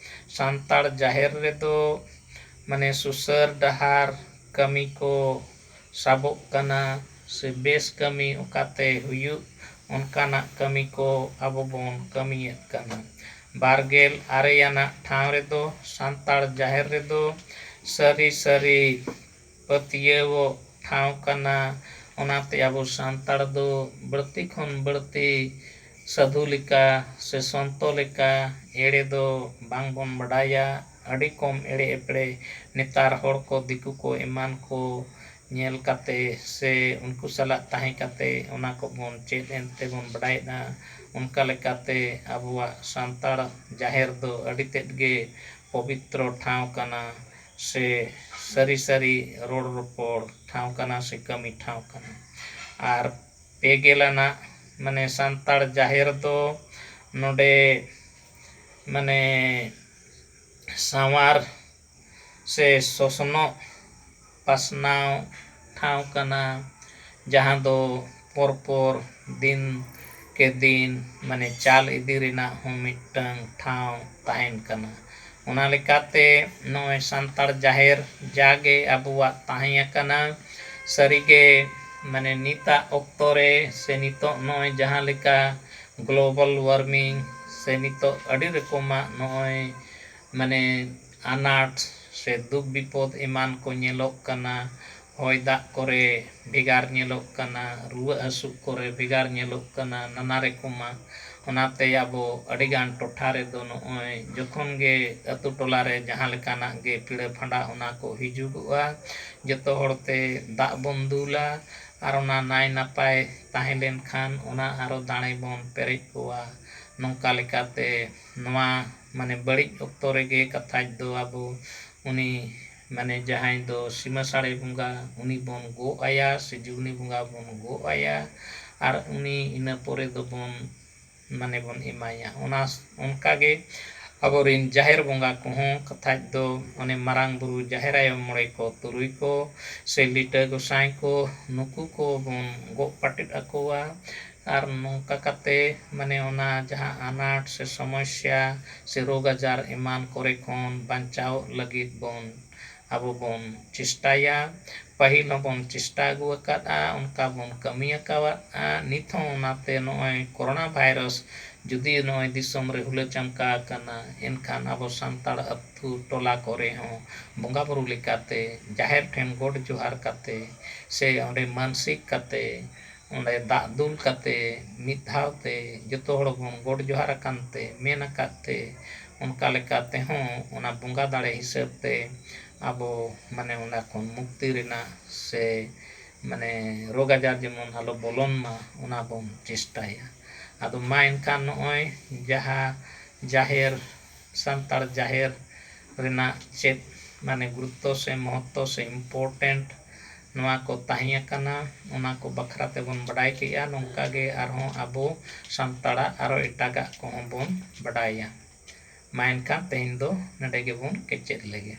ᱥᱟᱱᱛᱟᱲ ᱡᱟᱦᱮᱨ ᱨᱮᱫᱚ ᱢᱟᱱᱮ ᱥᱩᱥᱟᱹᱨ ᱰᱟᱦᱟᱨ ᱠᱟᱹᱢᱤ ko ᱥᱟᱵᱚᱜ ᱠᱟᱱᱟ ᱥᱮ ᱵᱮᱥ ᱠᱟᱹᱢᱤ ᱚᱠᱟᱛᱮ ᱦᱩᱭᱩᱜ ᱚᱱᱠᱟᱱᱟᱜ ᱠᱟᱹᱢᱤ ko ᱟᱵᱚ ᱵᱚᱱ ᱠᱟᱹᱢᱤᱭᱮᱫ ᱠᱟᱱᱟ᱾ 26 ᱟᱱᱟᱜ ᱴᱷᱟᱶ ᱨᱮᱫᱚ ᱥᱟᱱᱛᱟᱲ ᱡᱟᱦᱮᱨ ᱨᱮᱫᱚ ᱥᱟᱹᱨᱤ ᱥᱟᱹᱨᱤ ᱯᱟᱹᱛᱭᱟᱹᱣᱚᱜ ᱴᱷᱟᱶ ᱠᱟᱱᱟ᱾ ᱚᱱᱟᱛᱮ ᱟᱵᱚ ᱥᱟᱱᱛᱟᱲ ᱫᱚ ᱵᱟᱹᱲᱛᱤ ᱠᱷᱚᱱ ᱵᱟᱹᱲᱛᱤ ᱥᱟᱹᱫᱷᱩ ᱞᱮᱠᱟ ᱥᱮ ᱥᱚᱱᱛᱚ ᱞᱮᱠᱟ ᱮᱲᱮ ᱫᱚ ᱵᱟᱝᱵᱚᱱ ᱵᱟᱰᱟᱭᱟ᱾ ᱟᱹᱰᱤ ᱠᱚᱢ ᱮᱲᱮ ᱮᱯᱲᱮ ᱱᱮᱛᱟᱨ ᱦᱚᱲ ko ᱫᱤᱠᱩ ko ᱮᱢᱟᱱ ko ᱧᱮᱞ ᱠᱟᱛᱮ ᱥᱮ ᱩᱱᱠᱩ ᱥᱟᱞᱟᱜ ᱛᱟᱦᱮᱸ ᱠᱟᱛᱮ ᱚᱱᱟ ᱠᱚᱵᱚᱱ ᱪᱮᱫ ᱮᱱᱛᱮ ᱵᱚᱱ ᱵᱟᱰᱟᱭᱮᱫᱼᱟ᱾ ᱚᱱᱠᱟ ᱞᱮᱠᱟᱛᱮ ᱟᱵᱚᱣᱟᱜ ᱥᱟᱱᱛᱟᱲ ᱡᱟᱦᱮᱨ ᱫᱚ ᱟᱹᱰᱤ ᱛᱮᱫ ᱜᱮ ᱯᱚᱵᱤᱛᱨᱚ ᱴᱷᱟᱶ ᱠᱟᱱᱟ ᱥᱮ ᱥᱟᱹᱨᱤ ᱥᱟᱹᱨᱤ ᱨᱚᱲ ᱨᱚᱯᱚᱲ ᱴᱷᱟᱶ ᱠᱟᱱᱟ ᱥᱮ ᱠᱟᱹᱢᱤ ᱴᱷᱟᱶ ᱠᱟᱱᱟ᱾ ᱟᱨ 30 ᱟᱱᱟᱜ ᱢᱟᱱᱮ ᱥᱟᱱᱛᱟᱲ ᱡᱟᱦᱮᱨ ᱫᱚ ᱱᱚᱰᱮ ᱢᱟᱱᱮ ᱥᱟᱶᱟᱨ ᱥᱮ ᱥᱚᱥᱱᱚᱜ ᱯᱟᱥᱱᱟᱣ ᱴᱷᱟᱶ ᱠᱟᱱᱟ᱾ ᱡᱟᱦᱟᱸ ᱫᱚ ᱯᱚᱨ ᱫᱤᱱ ᱠᱮ ᱫᱤᱱ ᱢᱟᱱᱮ ᱪᱟᱞ ᱤᱫᱤ ᱨᱮᱱᱟᱜ ᱦᱚᱸ ᱢᱤᱫᱴᱟᱝ ᱴᱷᱟᱶ ᱛᱟᱦᱮᱱ ᱠᱟᱱᱟ᱾ ᱚᱱᱟ ᱞᱮᱠᱟᱛᱮ ᱱᱚᱜᱼᱚᱭ ᱥᱟᱱᱛᱟᱲ ᱡᱟᱦᱮᱨ ᱡᱟᱜᱮ ᱟᱵᱚᱣᱟᱜ ᱛᱟᱦᱮᱸ ᱟᱠᱟᱱᱟ ᱥᱟᱹᱨᱤᱜᱮ ᱢᱟᱱᱮ ᱱᱤᱛᱟᱜ ᱚᱠᱛᱚ ᱨᱮ ᱥᱮ ᱱᱤᱛᱚᱜ ᱱᱚᱜᱼᱚᱭ ᱡᱟᱦᱟᱸ ᱞᱮᱠᱟ ᱜᱞᱳᱵᱟᱞ ᱳᱣᱟᱨᱢᱤᱝ ᱥᱮ ᱱᱤᱛᱚᱜ ᱟᱹᱰᱤ ᱨᱚᱠᱚᱢᱟᱜ ᱱᱚᱜᱼᱚᱭ ᱢᱟᱱᱮ ᱟᱱᱟᱴ ᱥᱮ ᱫᱩᱠ ᱵᱤᱯᱚᱫ ᱮᱢᱟᱱ ko ᱧᱮᱞᱚᱜ ᱠᱟᱱᱟ᱾ ᱦᱚᱭ ᱫᱟᱜ ᱠᱚᱨᱮ ᱵᱷᱮᱜᱟᱨ ᱧᱮᱞᱚᱜ ᱠᱟᱱᱟ, ᱨᱩᱣᱟᱹᱜ ᱦᱟᱹᱥᱩᱜ ᱠᱚᱨᱮ ᱵᱷᱮᱜᱟᱨ ᱧᱮᱞᱚᱜ ᱠᱟᱱᱟ ᱱᱟᱱᱟ ᱨᱚᱠᱚᱢᱟᱜ᱾ ᱚᱱᱟᱛᱮ ᱟᱵᱚ ᱟᱹᱰᱤᱜᱟᱱ ᱴᱚᱴᱷᱟ ᱨᱮᱫᱚ ᱱᱚᱜᱼᱚᱭ ᱡᱚᱠᱷᱚᱱ ᱜᱮ ᱟᱛᱳ ᱴᱚᱞᱟᱨᱮ ᱡᱟᱦᱟᱸ ᱞᱮᱠᱟᱱᱟᱜ ᱜᱮ ᱯᱤᱲᱟᱹ ᱯᱷᱟᱸᱰᱟ ᱚᱱᱟ ko ᱦᱤᱡᱩᱜᱚᱜᱼᱟ᱾ ᱡᱚᱛᱚ ᱦᱚᱲᱛᱮ ᱫᱟᱜ ᱵᱚᱱ ᱫᱩᱞᱟ ᱟᱨ ᱚᱱᱟ ᱱᱟᱭ ᱱᱟᱯᱟᱭ ᱛᱟᱦᱮᱸ ᱞᱮᱱᱠᱷᱟᱱ ᱚᱱᱟ ᱟᱨᱚ ᱫᱟᱲᱮ ᱵᱚᱱ ᱯᱮᱨᱮᱡ ᱠᱚᱣᱟ᱾ ᱱᱚᱝᱠᱟ ᱞᱮᱠᱟᱛᱮ ᱱᱚᱣᱟ ᱢᱟᱱᱮ ᱵᱟᱹᱲᱤᱡ ᱚᱠᱛᱚ ᱨᱮᱜᱮ ᱠᱟᱛᱷᱟᱡ ᱫᱚ ᱟᱵᱚ ᱩᱱᱤ ᱢᱟᱱᱮ ᱡᱟᱦᱟᱸᱭ ᱫᱚ ᱥᱤᱢᱟᱹ ᱥᱟᱲᱮ ᱵᱚᱸᱜᱟ ᱩᱱᱤ ᱵᱚᱱ ᱜᱚᱜ ᱟᱭᱟ ᱥᱮ ᱡᱩᱜᱽᱱᱤ ᱵᱚᱸᱜᱟ ᱵᱚᱱ ᱜᱚᱜ ᱟᱭᱟ ᱟᱨ ᱩᱱᱤ ᱤᱱᱟᱹ ᱯᱚᱨᱮ ᱫᱚᱵᱚᱱ ᱢᱟᱱᱮ ᱵᱚᱱ ᱮᱢᱟᱭᱟ᱾ ᱚᱱᱠᱟᱜᱮ ᱟᱵᱚᱨᱮᱱ ᱡᱟᱦᱮᱨ ᱵᱚᱸᱜᱟ ᱠᱚᱦᱚᱸ ᱠᱟᱛᱷᱟᱡ ᱫᱚ ᱚᱱᱮ ᱢᱟᱨᱟᱝ ᱵᱩᱨᱩ ᱡᱟᱦᱮᱨ ᱟᱭᱳ ᱢᱚᱬᱮ ko ᱛᱩᱨᱩᱭ ko ᱥᱮ ᱞᱤᱴᱟᱹ ᱜᱚᱸᱥᱟᱭ ko ᱱᱩᱠᱩ ko ᱵᱚᱱ ᱜᱚᱜ ᱯᱟᱴᱤᱫ ᱟᱠᱚᱣᱟ᱾ ᱟᱨ ᱱᱚᱝᱠᱟ ᱠᱟᱛᱮ ᱢᱟᱱᱮ ᱚᱱᱟ ᱡᱟᱦᱟᱸ ᱟᱱᱟᱴ ᱥᱮ ᱥᱚᱢᱚᱥᱥᱟ ᱥᱮ ᱨᱳᱜᱽ ᱟᱡᱟᱨ ᱮᱢᱟᱱ ᱠᱚᱨᱮ ᱠᱷᱚᱱ ᱵᱟᱧᱪᱟᱣ ᱞᱟᱹᱜᱤᱫ ᱵᱚᱱ ᱟᱵᱚ ᱵᱚᱱ ᱪᱮᱥᱴᱟᱭᱟ᱾ ᱯᱟᱹᱦᱤᱞ ᱦᱚᱸᱵᱚᱱ ᱪᱮᱥᱴᱟ ᱟᱹᱜᱩ ᱟᱠᱟᱫᱼᱟ ᱚᱱᱠᱟ ᱵᱚᱱ ᱠᱟᱹᱢᱤ ᱟᱠᱟᱫᱼᱟ᱾ ᱱᱤᱛ ᱦᱚᱸ ᱚᱱᱟᱛᱮ ᱱᱚᱜᱼᱚᱭ ᱠᱳᱨᱳᱱᱟ ᱵᱷᱟᱭᱨᱟᱥ ᱡᱩᱫᱤ ᱱᱚᱜᱼᱚᱭ ᱫᱤᱥᱚᱢ ᱨᱮ ᱦᱩᱞᱟᱹ ᱪᱟᱢᱠᱟ ᱟᱠᱟᱱᱟ ᱮᱱᱠᱷᱟᱱ ᱟᱵᱚ ᱥᱟᱱᱛᱟᱲ ᱟᱹᱛᱩ ᱴᱚᱞᱟ ᱠᱚᱨᱮ ᱦᱚᱸ ᱵᱚᱸᱜᱟ ᱵᱩᱨᱩ ᱞᱮᱠᱟᱛᱮ ᱡᱟᱦᱮᱨ ᱴᱷᱮᱱ ᱜᱚᱰ ᱡᱚᱦᱟᱨ ᱠᱟᱛᱮ ᱥᱮ ᱚᱸᱰᱮ ᱢᱟᱱᱥᱤᱠ ᱠᱟᱛᱮ ᱚᱸᱰᱮ ᱫᱟᱜ ᱫᱩᱞ ᱠᱟᱛᱮ ᱢᱤᱫ ᱫᱷᱟᱣ ᱛᱮ ᱡᱚᱛᱚ ᱦᱚᱲ ᱵᱚᱱ ᱜᱚᱰ ᱡᱚᱦᱟᱨ ᱟᱠᱟᱱ ᱛᱮ ᱢᱮᱱ ᱟᱠᱟᱫ ᱛᱮ ᱚᱱᱠᱟ ᱞᱮᱠᱟ ᱛᱮᱦᱚᱸ ᱚᱱᱟ ᱵᱚᱸᱜᱟ ᱫᱟᱲᱮ ᱦᱤᱥᱟᱹᱵ ᱛᱮ ᱟᱵᱚ ᱢᱟᱱᱮ ᱚᱱᱟ ᱠᱷᱚᱱ ᱢᱩᱠᱛᱤ ᱨᱮᱱᱟᱜ ᱥᱮ ᱢᱟᱱᱮ ᱨᱳᱜᱽ ᱟᱡᱟᱨ ᱡᱮᱢᱚᱱ ᱟᱞᱚ ᱵᱚᱞᱚᱱ ᱢᱟ ᱚᱱᱟ ᱵᱚᱱ ᱪᱮᱥᱴᱟᱭᱟ᱾ ᱟᱫᱚ ᱢᱟ ᱮᱱᱠᱷᱟᱱ ᱱᱚᱜᱼᱚᱭ ᱡᱟᱦᱟᱸ ᱡᱟᱦᱮᱨ ᱥᱟᱱᱛᱟᱲ ᱡᱟᱦᱮᱨ ᱨᱮᱱᱟᱜ ᱪᱮᱫ ᱢᱟᱱᱮ ᱜᱩᱨᱩᱛᱛᱚ ᱥᱮ ᱢᱚᱦᱚᱛᱛᱚ ᱥᱮ ᱤᱢᱯᱚᱨᱴᱮᱱᱴ ᱱᱚᱣᱟ ko ᱛᱟᱦᱮᱸ ᱟᱠᱟᱱᱟ ᱚᱱᱟ ko ᱵᱟᱠᱷᱨᱟ ᱛᱮᱵᱚᱱ ᱵᱟᱰᱟᱭ ᱠᱮᱜᱼᱟ᱾ ᱱᱚᱝᱠᱟᱜᱮ ᱟᱨᱦᱚᱸ ᱟᱵᱚ ᱥᱟᱱᱛᱟᱲᱟᱜ ᱟᱨᱚ ᱮᱴᱟᱜᱟᱜ ᱠᱚᱦᱚᱸ ᱵᱚᱱ ᱵᱟᱰᱟᱭᱟ᱾ ᱢᱟ ᱮᱱᱠᱷᱟᱱ ᱛᱮᱦᱮᱧ ᱫᱚ ᱱᱚᱰᱮ ᱜᱮᱵᱚᱱ ᱠᱮᱪᱮᱫ ᱞᱮᱜᱮ᱾